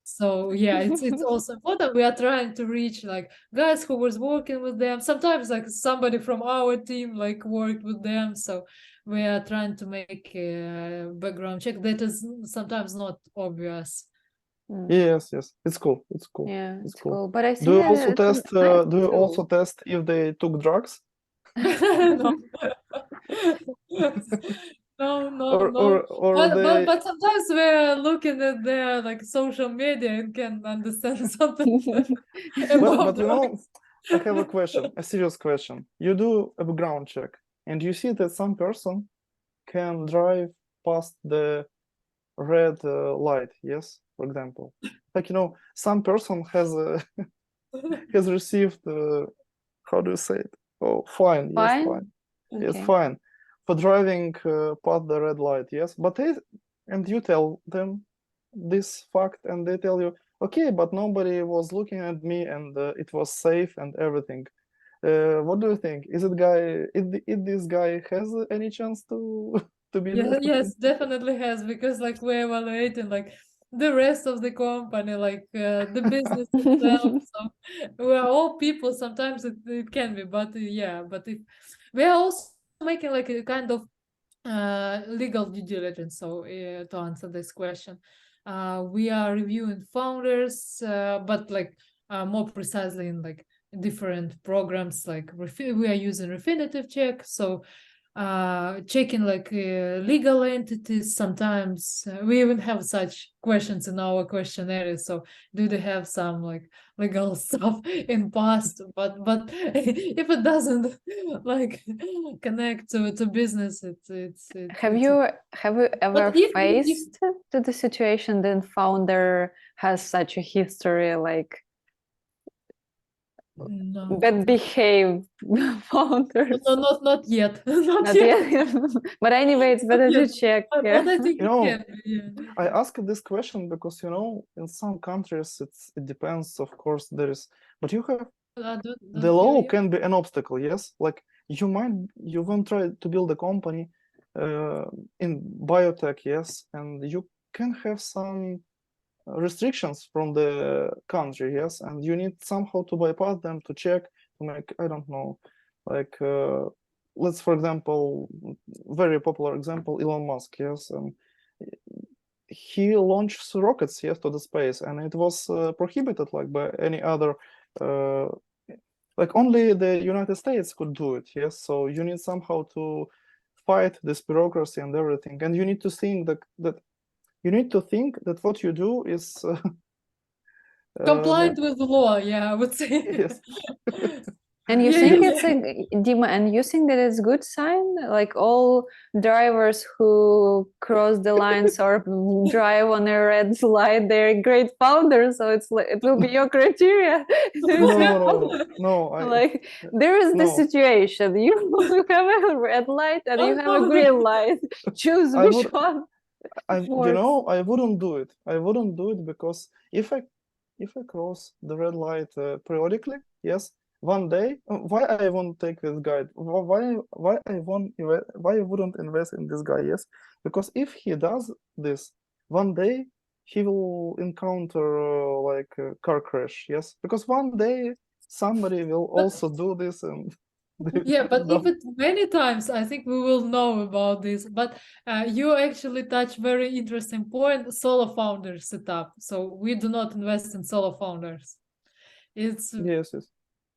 So yeah, it's also important. We are trying to reach like guys who was working with them. Sometimes like somebody from our team like worked with them. So we are trying to make a background check that is sometimes not obvious Yes, yes, it's cool. It's cool. Yeah, It's it's cool. cool. But I Do you think also it's a test? nice Do you also tool. test if they took drugs, No. No, no, no. or they? But sometimes we're looking at their like social media and can understand something about But you know, I have a question, a serious question. You do a background check, and you see that some person can drive past the red light. Yes, for example, like some person has received how do you say it? Oh, fine. Yes, Fine? fine. Yes, Okay. fine for driving past the red light. Yes, but and you tell them this fact, and they tell you, okay, but nobody was looking at me, and it was safe and everything. What do you think? Is this guy has any chance to to be Yeah, there? yes, definitely has, because like we're evaluating like the rest of the company, like the business itself. So we're all people. Sometimes it can be, but yeah, but if we are also making like a kind of legal due diligence. So to answer this question, we are reviewing founders, but like more precisely in like different programs. Like we are using Refinitiv check. So checking like legal entities. Sometimes we even have such questions in our questionnaire. So do they have some like legal stuff in past? But if it doesn't like connect to business, Have you ever but if faced to the situation the founder has such a history, like no, bad behaved founders? no, not yet, not Not yet, yet. But anyway, it's not better to yet. check. But I think You it know, can be. Yeah. I asked this question because in some countries it depends. Of course, there is, but you have. I The don't hear law you. can be an obstacle, yes. Like you won't try to build a company in biotech, yes, and you can have some restrictions from the country, yes, and you need somehow to bypass them to check to make, I don't know, like let's, for example, very popular example, Elon Musk, yes, he launched rockets, yes, to the space, and it was prohibited like by any other like only the United States could do it, yes. So you need somehow to fight this bureaucracy and everything, and you need to think that what you do is Compliant with the law, yeah, I would say. yes. And you Yeah, think you it's Dima, and you think that it's good sign? Like all drivers who cross the lines or drive on a red light, they're great founders. So it's like it will be your criteria. No. Like there is the No. situation. You have a red light and you have a green light. Choose I which would, one works. I wouldn't do it. I wouldn't do it because if I cross the red light periodically, yes, one day, why I won't take this guy? Why I wouldn't invest in this guy? Yes, because if he does this, one day he will encounter like a car crash. Yes, because one day somebody will also do this and Yeah, but if no. it many times, I think we will know about this. But you actually touch very interesting point, solo founder setup. So we do not invest in solo founders. It's Yes.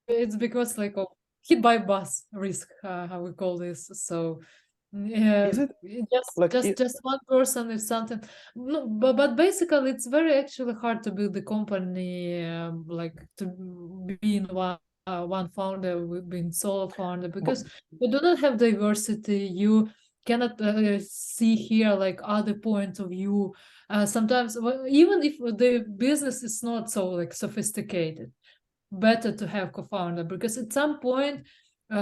it's because like of hit by bus risk, how we call this. So yeah, Is it just like just just one person is something. No, but basically, it's very actually hard to build a company, like to be in one founder, being solo founder, but, because you do not have diversity. You cannot see here like other points of view. Sometimes, even if the business is not so like sophisticated, better to have co-founder, because at some point,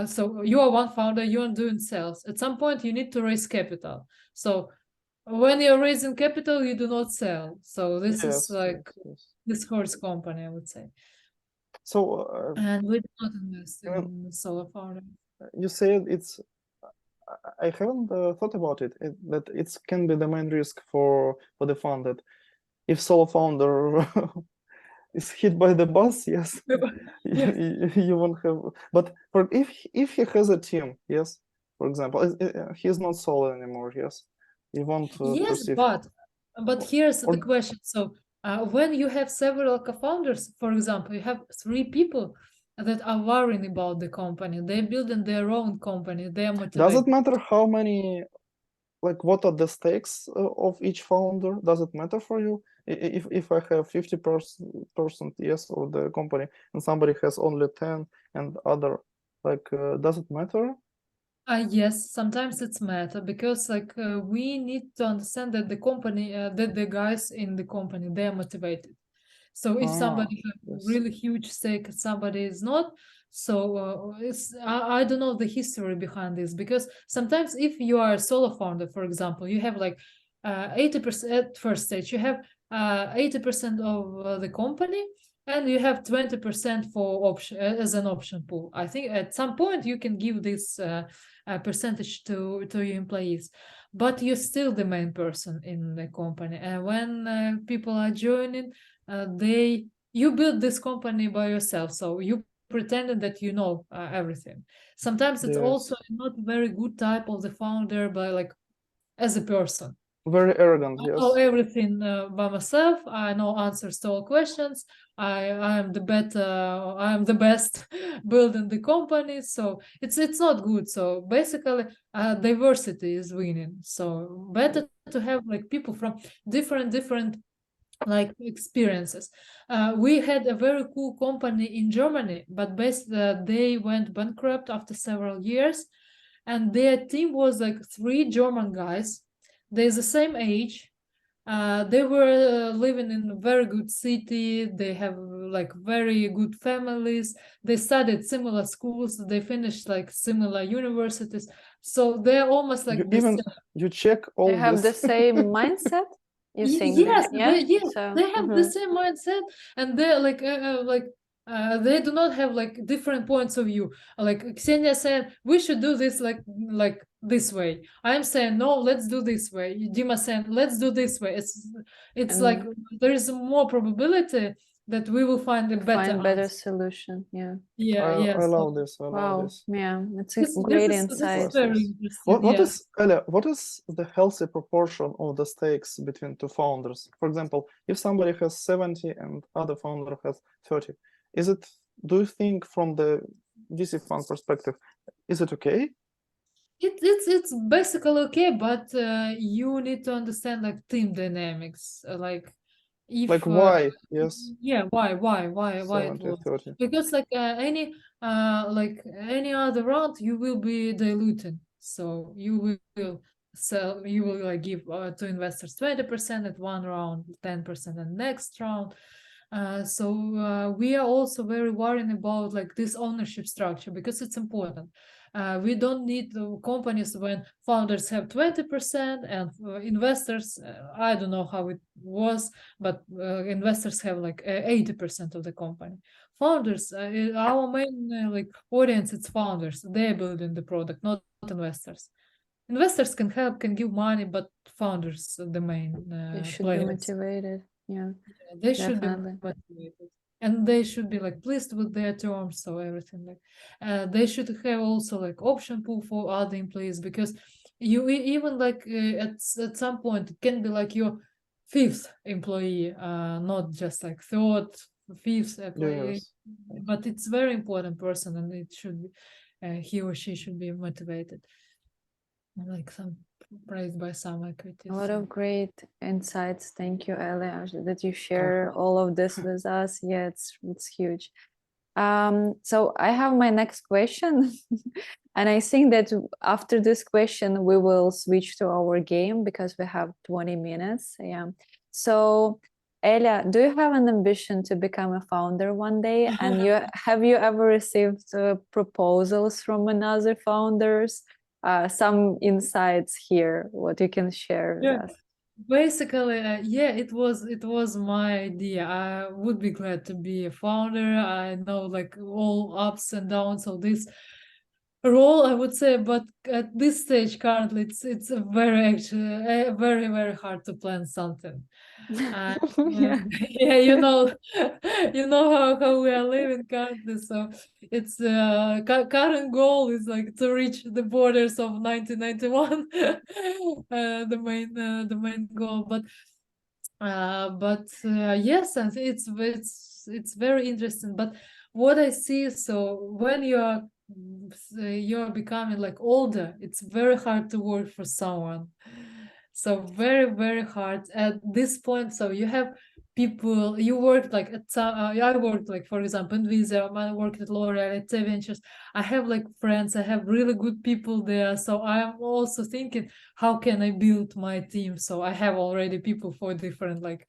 so you are one founder, you are doing sales. At some point, you need to raise capital. So when you're raising capital, you do not sell. So this is like yes. this horse company, I would say. So And we do not invest you know, in solo founder. you said it's. I haven't thought about that it can be the main risk for the fund that if solo founder is hit by the bus, yes, Yes. you won't have. But if he has a team, yes, for example, he's not solo anymore, yes, you won't Yes, perceive. but here's the Or question. So When you have several co-founders, for example, you have 3 people that are worrying about the company, they're building their own company, they're Does motivated. it matter how many, like, what are the stakes of each founder? Does it matter for you? If I have 50% yes of the company and somebody has only 10 and other, like, does it matter? Yes, sometimes it's matter because we need to understand that the company, that the guys in the company, they are motivated. So if Ah, somebody has yes. really huge stake, somebody is not. So I don't know the history behind this, because sometimes if you are a solo founder, for example, you have like 80% at first stage, you have 80% of the company, and you have 20% for option as an option pool. I think at some point you can give this percentage to your employees, but you're still the main person in the company. And when people are joining, you build this company by yourself, so you pretended that you know everything. Sometimes it's also Yes. not very good type of the founder, but like as a person, Very arrogant, I know yes. everything by myself. I know answers to all questions. I am the best building the company. So it's not good. So basically, diversity is winning. So better to have like people from different like experiences. We had a very cool company in Germany, but they went bankrupt after several years, and their team was like 3 German guys. They're the same age. They were living in a very good city. They have like very good families. They studied similar schools. They finished like similar universities. So they're almost You like this. even you check They all have the this. same mindset, you think? Yes, Yeah. So, they have the same mindset, and they're they do not have like different points of view. Like Ksenia said, we should do this like this way. I'm saying no, let's do this way. Dima saying let's do this way. It's like and there is more probability that we will find a better find better answer. solution. Yeah. Yeah, yeah. I So love this. I love Wow. this. Yeah. It's a this great is this is insight. very Yes. interesting. What Yeah. is, Elya, what is the healthy proportion of the stakes between two founders? For example, if somebody has 70 and other founder has 30, is it, do you think from the VC fund perspective, is it okay? It's basically okay, but you need to understand like team dynamics. Like Like if why? Yes, yeah, why it 70, was, 30. because like any other round you will be diluting, so you will sell, you will like give to investors 20% at one round, 10% at next round. So we are also very worried about like this ownership structure, because it's important. We don't need companies when founders have 20% and investors, I don't know how it was, but investors have like 80% of the company. Founders, our main like audience, it's founders. They're building the product, not investors. Investors can help, can give money, but founders are the main They should be players. motivated. Yeah, They should be definitely. motivated, and they should be like pleased with their terms, so everything like they should have also like option pool for other employees, because even like at some point it can be like your fifth employee, not just like third, fifth employee, Yes. Yes. but it's very important person, and it should be he or she should be motivated, like some praised by some equity. A lot So of great insights. Thank you, Elya, that you Thank share you. all of this with us. Yeah, it's huge. So I have my next question, and I think that after this question we will switch to our game because we have 20 minutes. Yeah. So Elya, do you have an ambition to become a founder one day? And have you ever received proposals from another founders? Some insights here, what you can share with yeah. us. Basically, yeah, it was my idea. I would be glad to be a founder. I know like all ups and downs of this role, I would say, but at this stage currently, it's a very hard to plan something. And Yeah. yeah, you know how we are living currently. So it's current goal is like to reach the borders of 1991, the main goal. But But yes, and it's very interesting. But what I see, so when you're becoming like older, it's very hard to work for someone. So very hard at this point. So you have people you worked like at some. I worked like, for example, in Visa. I worked at L'Oreal, at T Ventures. I have like friends. I have really good people there. So I'm also thinking, how can I build my team? So I have already people for different like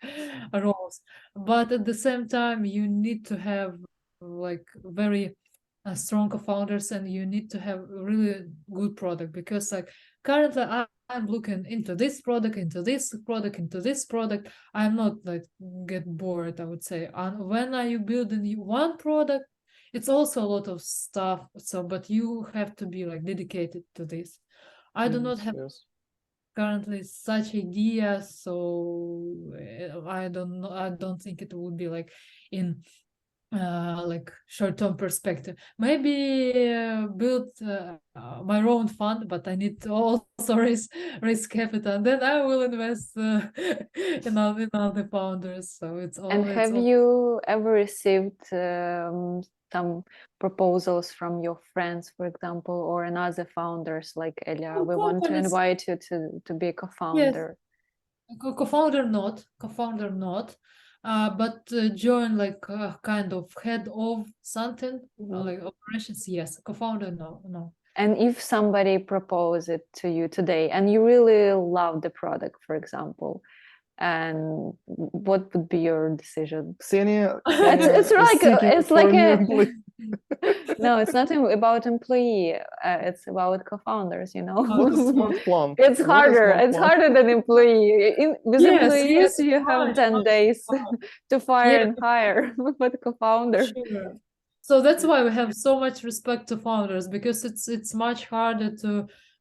roles. But at the same time, you need to have like very strong co-founders, and you need to have a really good product, because like currently I'm looking into this product, into this product, into this product. I'm not like get bored, I would say. And when are you building one product, it's also a lot of stuff. So, but you have to be like dedicated to this. I do not Yes, have yes. currently such idea, so I don't know. I don't think it would be like in like short-term perspective. Maybe build my own fund, but I need to also raise capital, and then I will invest in other founders. So And it's have all. you ever received some proposals from your friends, for example, or another founders like Elya? We want to Companies, invite you to be a yes. co-founder. Co-founder not, but join like kind of head of something, Mhm. like operations. Yes, co-founder no. And if somebody propose it to you today and you really love the product, for example, and what would be your decision? Ksenia, It's Ksenia is like seeking it's for like a new a employee. no, it's not about employee. It's about co-founders, you know. What a smart plan. It's What a harder. smart It's plan. harder than employee. With employees, Yes, you have 10 days much. to fire Yes, and hire. But co-founder, sure. So that's why we have so much respect to founders, because it's much harder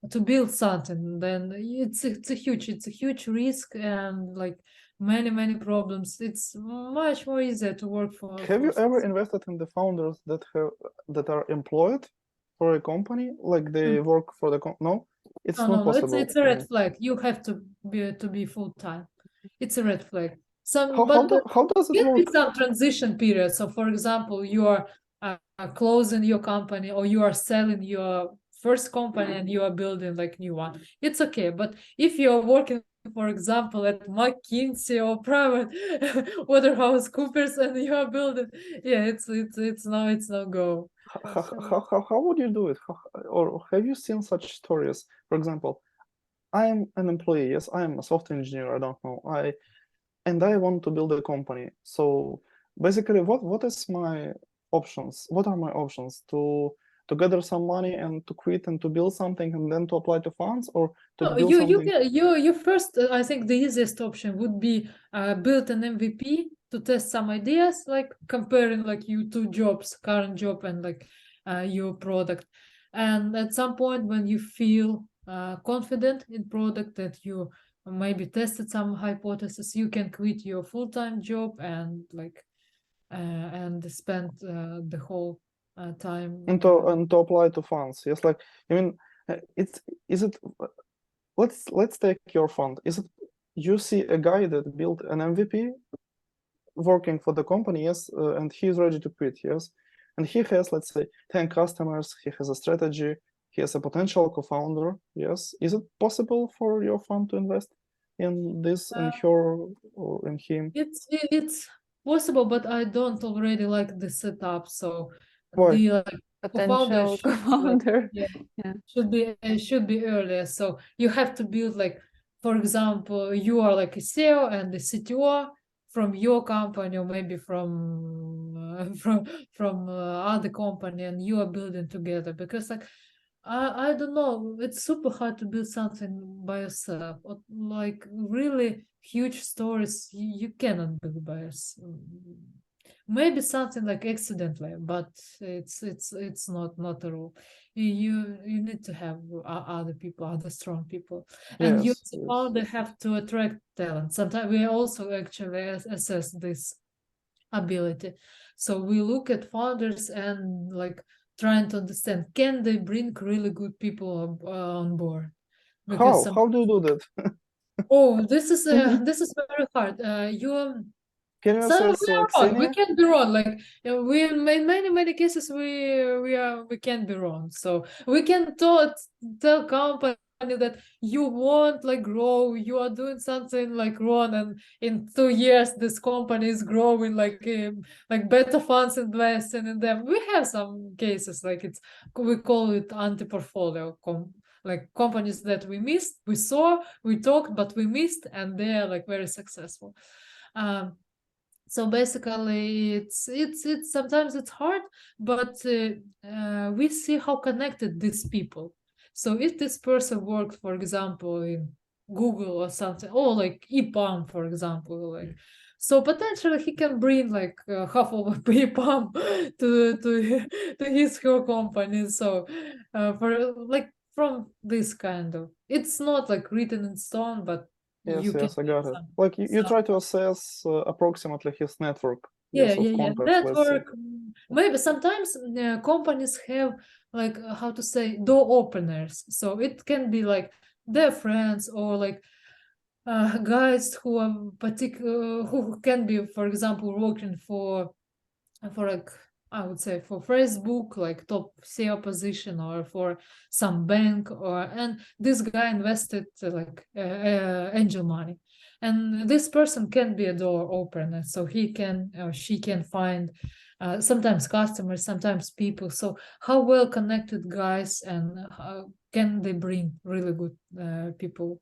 to build something. Then it's a huge risk, and like many problems. It's much more easier to work Have for you ever invested in the founders that are employed for a company, like they work for the no? It's not no. It's possible. a red Mm. flag. You have to be full time. It's a red flag. How Some, how but do how does it can be work? some transition period. So, for example, you are closing your company, or you are selling your first company and you are building like new one. It's okay. But if you are working, for example, at McKinsey or private Waterhouse Coopers, and you are building, yeah, it's no go. How would you do it? Or have you seen such stories? For example, I'm an employee. Yes, I'm a software engineer. I don't know. I want to build a company. So basically, what is my options? What are my options to gather some money and to quit and to build something and then to apply to funds, or to No, build you something? can you first. I think the easiest option would be build an MVP to test some ideas, like comparing like you two jobs, current job and like your product. And at some point when you feel confident in product, that you maybe tested some hypothesis, you can quit your full-time job and like and spend the whole time. And to apply to funds. Yes, like I mean, it's is it? Let's take your fund. Is it you see a guy that built an MVP working for the company, yes, and he is ready to quit, yes, and he has, let's say, 10 customers, he has a strategy, he has a potential co-founder, yes. Is it possible for your fund to invest in this, in her, or in him? It's possible, but I don't already like the setup. So Why? the like co-founder potential should be like, co-founder. yeah, Yeah. should be earlier. So you have to build like, for example, you are like a CEO and the CTO from your company, or maybe from other company, and you are building together, because like I don't know, it's super hard to build something by yourself. Or, like really huge stories you cannot build by yourself. Maybe something like accidentally, but it's not a rule. You need to have other people, other strong people, and you Yes, as a yes. founder have to attract talent. Sometimes we also actually assess this ability. So we look at founders and like trying to understand, can they bring really good people on board? Because How? some How do you do that? Oh, this is very hard. Can you So we assess are wrong. We Xenia? can be wrong. Like we in many cases we can be wrong. So we can tell company that you won't like grow. You are doing something like wrong, and in 2 years this company is growing like better funds investing in them. We have some cases like we call it anti-portfolio like companies that we missed, we saw, we talked, but we missed, and they are like very successful. So basically it's sometimes it's hard, but we see how connected these people. So if this person worked, for example, in Google or something, or like EPAM, for example, like, so potentially he can bring like half of a EPAM to his her company. So for like from this kind of, it's not like written in stone, but you can Yes, I get got it. some Like you try to assess approximately his network, yes, of contacts, let's say. network. Maybe sometimes companies have like how to say, door openers, so it can be like their friends or like guys who are particular, who can be, for example, working for like, I would say, for Facebook, like top SEO position, or for some bank, or and this guy invested angel money, and this person can be a door opener, so he can or she can find sometimes customers, sometimes people. So how well connected guys, and how can they bring really good people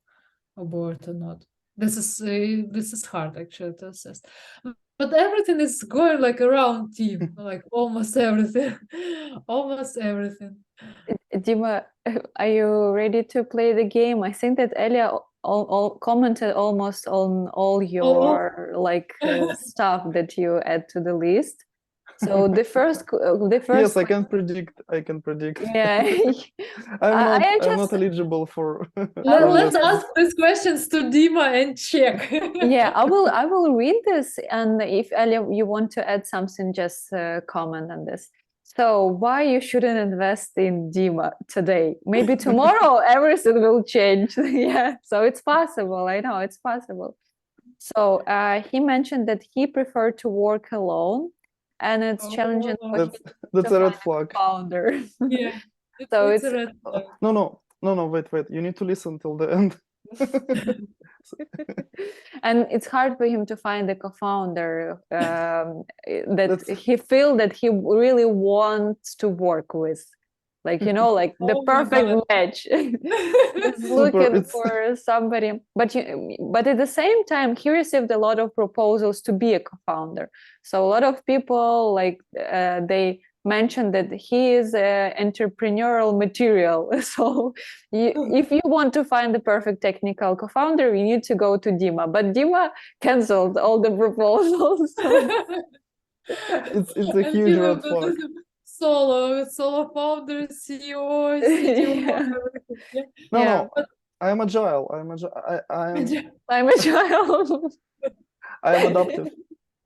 aboard or not? This is hard actually to assess, but everything is going like around team, like almost everything. Almost everything. Dima, are you ready to play the game? I think that Elya all commented almost on all Oh, your like stuff that you add to the list. So the Yes, first I can predict. I can predict. yeah, I I'm just not eligible for I will let's this. ask these questions to Dima and check. yeah, I will read this, and if Elya, you want to add something, just comment on this. So why you shouldn't invest in Dima today? Maybe tomorrow everything will change. Yeah, so it's possible. I know it's possible. So he mentioned that he preferred to work alone, and it's challenging for him That's to a find red flag. a founder. Yeah, So it's it's a red flag. No, wait. You need to listen till the end. and it's hard for him to find a co-founder that That's he feel that he really wants to work with, like like the Oh my perfect God. match. He's super. looking It's for somebody, but at the same time he received a lot of proposals to be a co-founder. So a lot of people like they mentioned that he is entrepreneurial material. So if you want to find the perfect technical co-founder, you need to go to Dima, but Dima canceled all the proposals. So it's a And huge Dima, red flag. solo founder, CEO, CTO, yeah, everything. Yeah. yeah, No, I am agile. I'm a child. I am adaptive.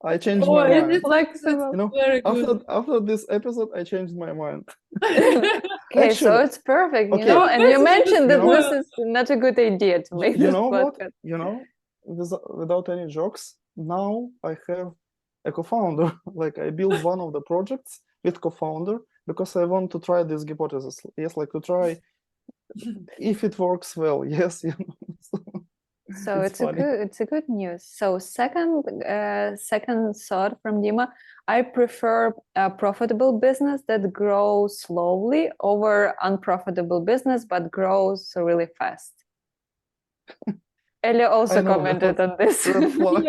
I changed Oh, my mind. it's You Flexible. know, very good. after this episode, I changed my mind. Okay, so Actually, it's perfect, okay, and you mentioned you that know, this is not a good idea to make you this know what? podcast. Without any jokes, now I have a co-founder. Like I built one of the projects with co-founder because I want to try this hypothesis. Yes, like to try if it works well. Yes, So it's funny. it's a good news. So second thought from Dima, I prefer a profitable business that grows slowly over unprofitable business but grows really fast. Elya also I know commented that on this. red flag.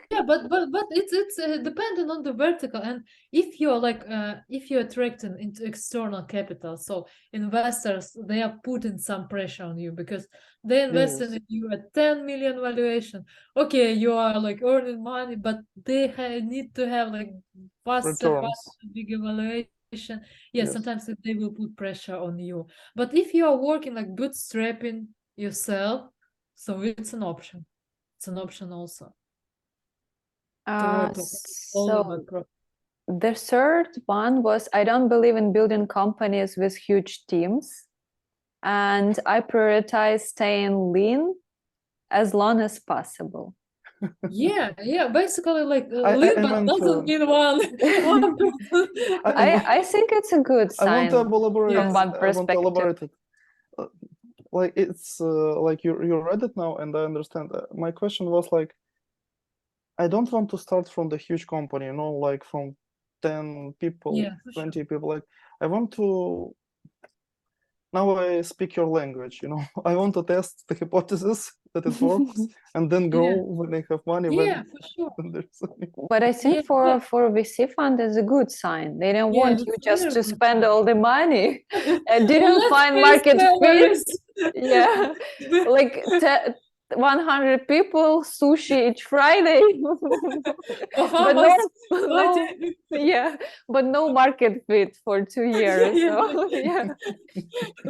But it's dependent on the vertical, and if you're like if you're attracting into external capital, so investors, they are putting some pressure on you because they invested Yes, in you at 10 million valuation. Okay, you are like earning money, but they need to have like faster, returns. bigger valuation. Yeah, Yes. sometimes they will put pressure on you. But if you are working like bootstrapping yourself, so it's an option. It's an option also to work like slowly So but the third one was I don't believe in building companies with huge teams, and I prioritize staying lean as long as possible. Yeah, basically like I lean but meant doesn't mean one one person. I think it's a good I want to sign elaborate. from one I want to perspective. elaborate it. Like it's like you read it now, and I understand. My question was like, I don't want to start from the huge company, you know, like from 10 people, Yeah, for sure. 20 people. Like I want to now I speak your language, you know. I want to test the hypothesis that it works and then grow when I have money. Yeah, for sure. When there's But I think Yeah, for VC fund is a good sign. They don't yeah, want you it's just very to good spend all the money and didn't Let's find pay market fit. salaries. Yeah, like 100 people, sushi each Friday. But no, Bahamas, no, yeah, but no market fit for 2 years. So yeah,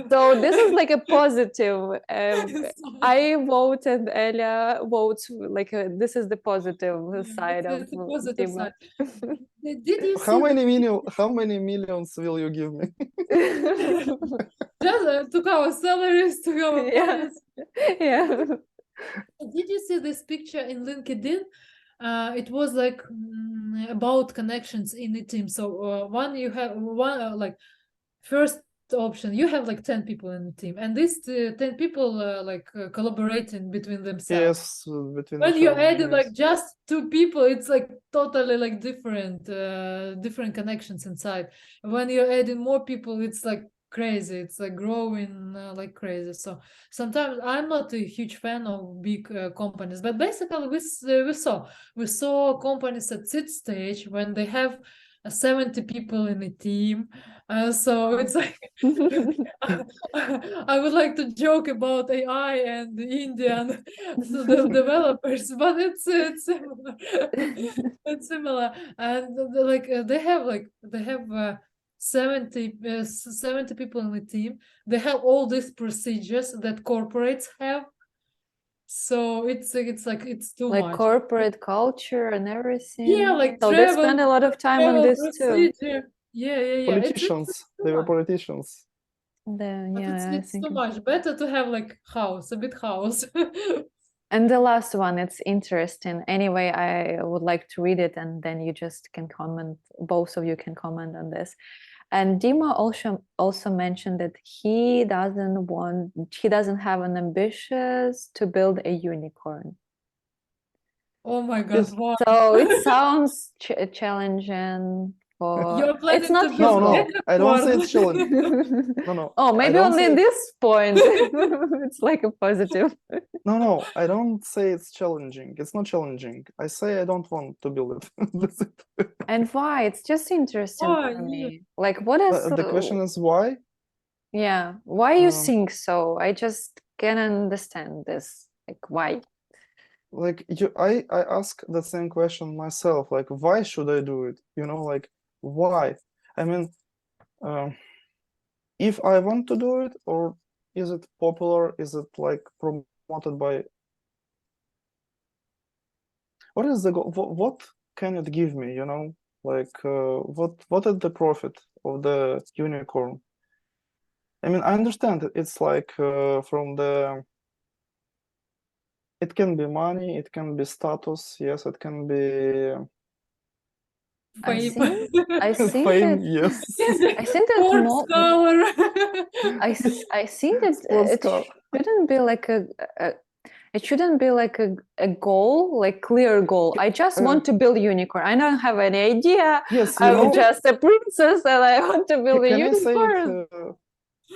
so this is like a positive. I vote and Elya votes like this is the positive side of it's a positive Dima. side. Did you how see many millions will you give me? just to cover salaries, to cover Yeah. finance? Yeah. Did you see this picture in LinkedIn? It was like about connections in the team. So one you have one like first option you have like 10 people in the team, and these 10 people collaborating between themselves. Yes, between When each you're other. adding like Yes. just 2 people, it's like totally like different connections inside. When you're adding more people, it's like crazy, it's like growing like crazy. So sometimes I'm not a huge fan of big companies, but basically we saw companies at this stage when they have 70 people in a team. So it's like I would like to joke about AI and the Indian the developers, but it's similar. It's similar, and they have 70 people in the team. They have all these procedures that corporates have. So it's like it's too Like much. corporate culture and everything. Yeah, like So they spend a lot of time on this too. procedure. Yeah. Politicians, they were politicians. But Yeah, I it's think too much. Better to have like a big house. and the last one, it's interesting. Anyway, I would like to read it and then you just can comment, both of you can comment on this. And Dima also mentioned that he doesn't have an ambitious to build a unicorn. Oh my God! Yes. Wow. So it sounds challenging for You're it's planning not to his build goal. No, I don't say unicorn. it's challenging. No, Oh, I maybe don't only say this point. It's like a positive. no, I don't say it's challenging. It's not challenging. I say I don't want to build it. That's it. And why? It's just interesting Oh, for yeah. me. Like, what is The question is why? yeah, why you Um, think so? I just can't understand this. Like, why? like I ask the same question myself. Like, why should I do it? You know, like why? I mean, if I want to do it, or is it popular? Is it like promoted by? What is the goal? What can it give me? You know, like what is the profit of the unicorn? I mean, I understand it's like from the. It can be money, it can be status, yes, it can be I Fame. think fame, that yes. I think that Sports color. I think that Sports it car. shouldn't be like it shouldn't be like a goal, like clear goal. I just want to build unicorn. I don't have any idea. Yes, you I'm know, just a princess and I want to build a can I say it? unicorn.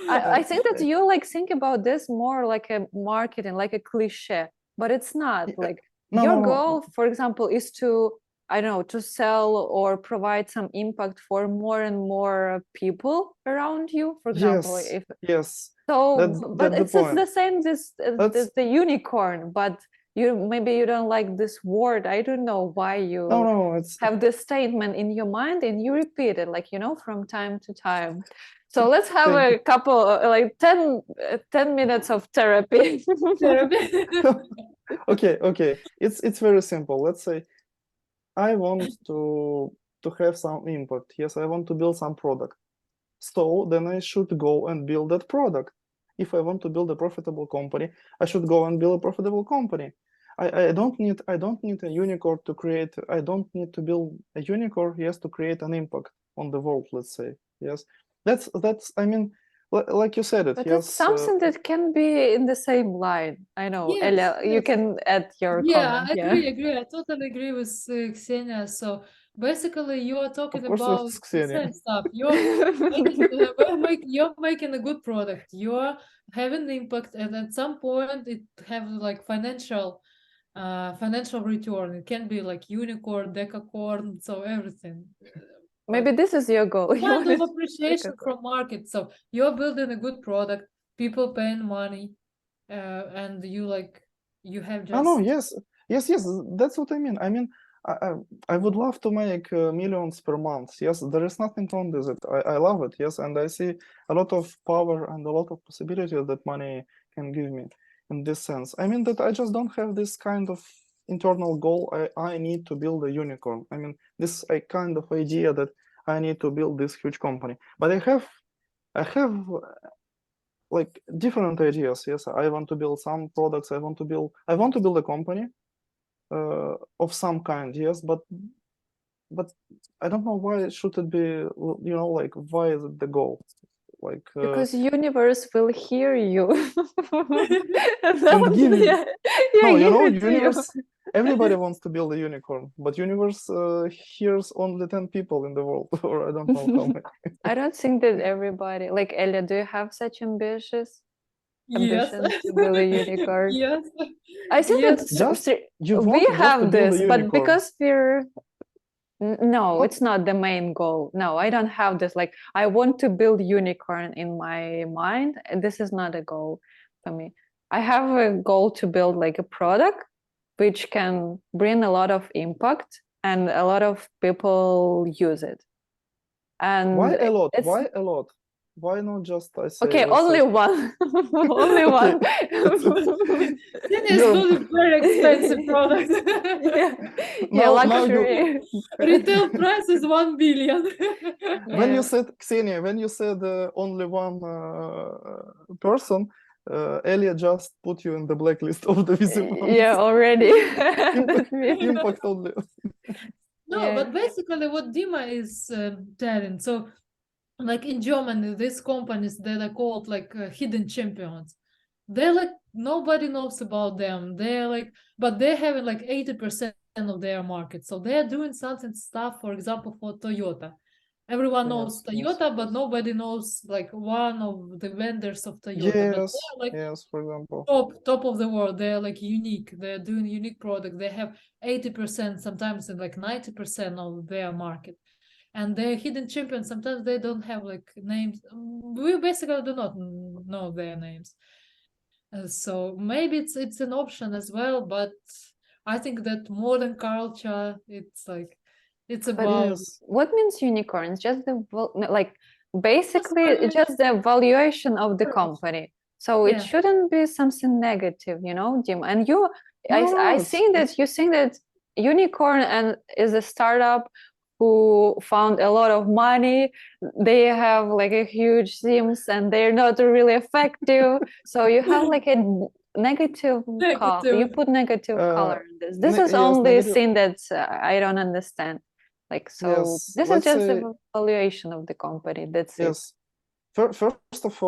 I think that you like think about this more like a marketing, like a cliche, but it's not. Like your No. goal, for example, is to, I don't know, to sell or provide some impact for more and more people around you. For example, Yes, if yes, so, but that's the it's the point. same as That's the unicorn. But you don't like this word. I don't know why you no, it's have this statement in your mind and you repeat it, like, from time to time. So let's have thank a you. couple, like 10 minutes of therapy. Okay. It's very simple. Let's say I want to have some impact. Yes, I want to build some product. So then I should go and build that product. if I want to build a profitable company, I should go and build a profitable company. I don't need a unicorn to create. I don't need to build a unicorn, yes, to create an impact on the world. Let's say, yes. That's. I mean, like you said it. But yes. it's something that can be in the same line. I know, Yes, Elya, you yes. can add your Yeah, comment. I Yeah. agree. I totally agree with Ksenia. So basically, you are talking Of course, about it's the Ksenia. same stuff. You're making a good product. You're having impact, and at some point, it have like financial return. It can be like unicorn, decacorn, so everything. Maybe Like this is your goal. You kind want of to appreciation from market. So you're building a good product, people paying money, and you have Oh no, just yes, that's what I mean. I would love to make millions per month. Yes, there is nothing wrong with it. I love it. Yes, and I see a lot of power and a lot of possibilities that money can give me in this sense. I mean that I just don't have this kind of internal goal. I need to build a unicorn. I mean this a kind of idea that I need to build this huge company. But I have like different ideas. Yes, I want to build some products. I want to build a company of some kind. Yes, but I don't know why should it be. Like why is it the goal? Like because universe will hear you. and give you. Yeah, yeah, No, give it to you. universe. Everybody wants to build a unicorn, but universe hears only 10 people in the world, or I don't know how many. I don't think that everybody, like Elya, do you have such yes, ambition to build a unicorn? yes, I think yes. that Just you we want just to have build a this, but unicorn. because no, What? it's not the main goal. No, I don't have this. Like, I want to build unicorn in my mind. And this is not a goal for me. I have a goal to build like a product which can bring a lot of impact and a lot of people use it. Why And a lot? it's Why a lot? Why not just I say okay, let's say only one. Only okay. one. Then is You're building very expensive product. Yeah, yeah, now you luxury. Retail price is 1 billion. when you Yeah. said Ksenia, when you said only one person, Elya just put you in the blacklist of the visible Yeah, already. impact, That means, impact only. No, yeah. but basically what Dima is telling. So, like in Germany, these companies that are called like hidden champions. They're like nobody knows about them. They're like, but they're having like 80% of their market. So they're doing something stuff, for example, for Toyota. Everyone knows Yes, Toyota, but nobody knows like one of the vendors of Toyota. But yes, they're like yes, for example. top of the world. They're like unique. They're doing unique product. They have 80%, sometimes in like 90% of their market. And they're hidden champions. Sometimes they don't have like names. We basically do not know their names. So maybe it's an option as well, but I think that modern culture, it's like it's But about Yes, what means unicorns? Just the no, like just basically it's just the valuation of the company. So it yeah. shouldn't be something negative, Jim. And you, I no, think that you think that unicorn and is a startup who found a lot of money. They have like a huge teams and they're not really effective. So you have like a negative color. You Negative. put negative uh, color in this. This is yes, only negative. thing that I don't understand. Like, so Yes, this is let's just say the valuation of the company. That's it. yes. First of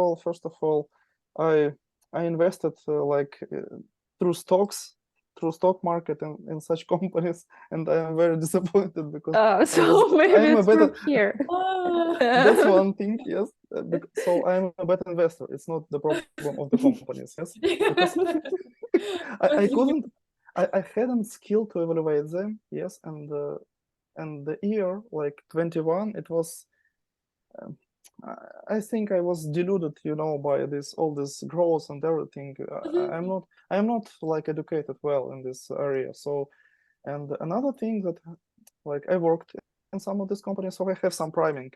all, I I invested through stocks, through stock market in such companies, and I am very disappointed because So I maybe am a it's from better. here. Oh. That's one thing, yes. So I am a better investor. It's not the problem of the companies, yes, because I couldn't, I hadn't skill to evaluate them, yes, and the year like 21, it was. Um, I think I was deluded, by all this growth and everything. I'm not like educated well in this area. So, and another thing that like I worked in some of these companies, so I have some priming.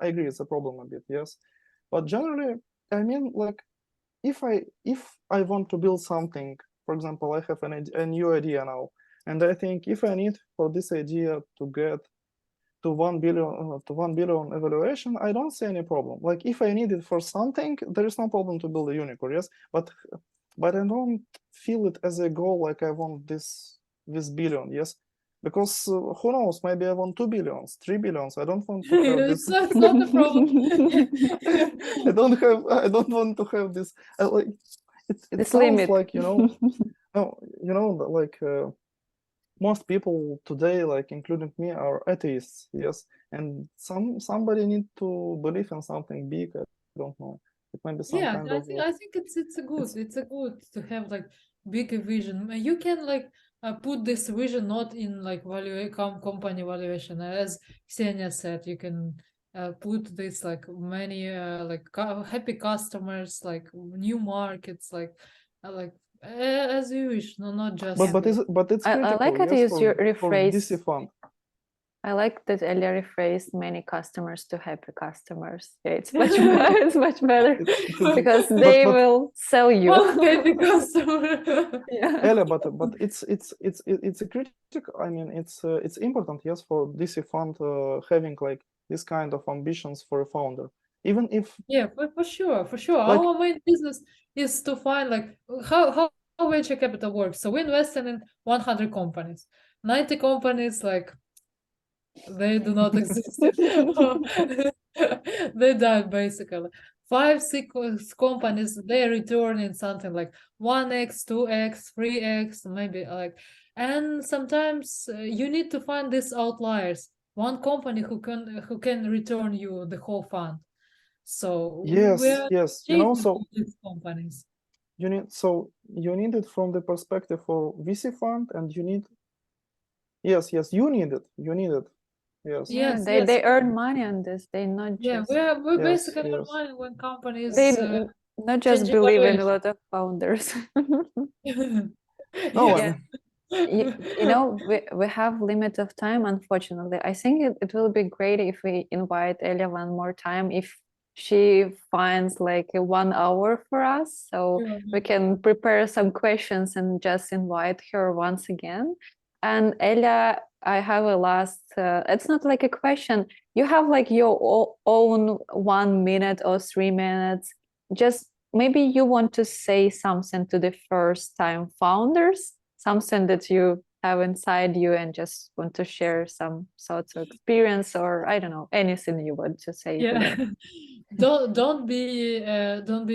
I agree, it's a problem a bit, yes. But generally, I mean, like if I want to build something, for example, I have a new idea now, and I think if I need for this idea to get to 1 billion evaluation, I don't see any problem. Like if I need it for something, there is no problem to build a unicorn, yes. But I don't feel it as a goal. Like I want this billion, yes. Because who knows? Maybe I want 2 billions, 3 billions. I don't want to have this. It's not a problem. I don't want to have this. Like it This sounds limit. like, no, like most people today, like including me, are atheists, yes. And somebody need to believe in something big. I don't know. It might be some Yeah, kind of I think it's a good to have like bigger vision. You can like put this vision not in like company valuation, as Ksenia said. You can put this like many like happy customers, like new markets, like as you wish. No, not just. but it's I critical, like it yes, is your for VC rephrase. fund. I like that Elya rephrased many customers to happy customers. Yeah, it's much better. It's much better because they will sell you. One happy customer. Yeah. Elya, but it's a critical. I mean, it's important, yes, for VC fund having like this kind of ambitions for a founder, even if Yeah, for sure, for sure. like Our main business is to find like how venture capital works. So we invested in 100 companies. 90 companies like they do not exist. They died basically. 5-6 companies they return in something like 1x, 2x, 3x, maybe like. And sometimes you need to find these outliers. One company who can return you the whole fund. So yes, we're yes, chasing so these companies. you need it from the perspective for VC fund, and you need yes, you need it, yes, Yeah, Yes, they yes. earn money on this. They not Yeah, just we're yes, basically yes. money when companies they not just changing believe in a valuation. lot of founders. No, Yes. Yeah. You know, we have limit of time, unfortunately. I think it will be great if we invite Elya one more time, if she finds like a 1 hour for us, so Sure. we can prepare some questions and just invite her once again. And Elya, I have a last, it's not like a question. You have like your own 1 minute or 3 minutes. Just maybe you want to say something to the first time founders, something that you have inside you and just want to share some thoughts or experience, or I don't know, anything you want to say to Yeah. them. Don't be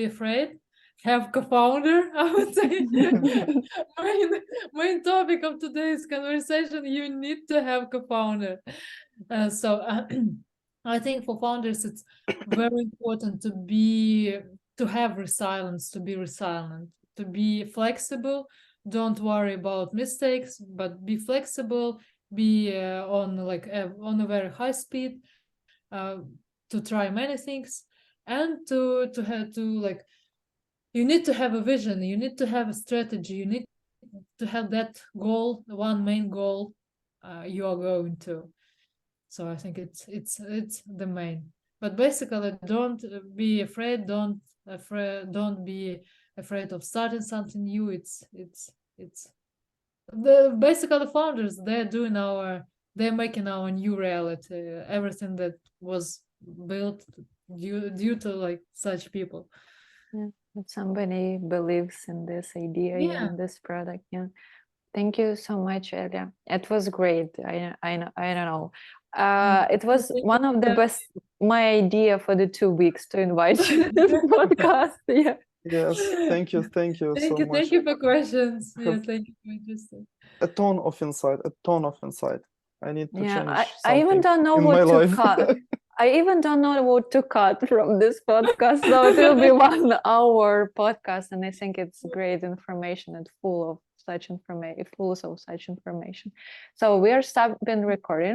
afraid. Have co-founder, I would say. main topic of today's conversation, you need to have co-founder. I think for founders it's very important to have resilience, to be resilient, to be flexible. Don't worry about mistakes, but be flexible, be on a very high speed, uh, to try many things, and to have to like you need to have a vision, you need to have a strategy, you need to have that goal, the one main goal you are going to. So I think it's the main. But basically, don't be afraid. Don't be afraid of starting something new. It's basically the founders. They're making our new reality. Everything that was built due to like such people. Yeah, that somebody believes in this idea, Yeah. in this product. Yeah. Thank you so much, Elya. It was great. I don't know. It was one of the best, my idea for the 2 weeks to invite you to this podcast. Yeah. Yes, thank you so much. Thank you for questions. Yeah, Have thank you for interesting. a ton of insight. I need to Yeah, change I even something don't know in my what to life. cut. I even don't know what to cut from this podcast. So it will be 1 hour podcast, and I think it's great information and full of such information. So we are stopping recording.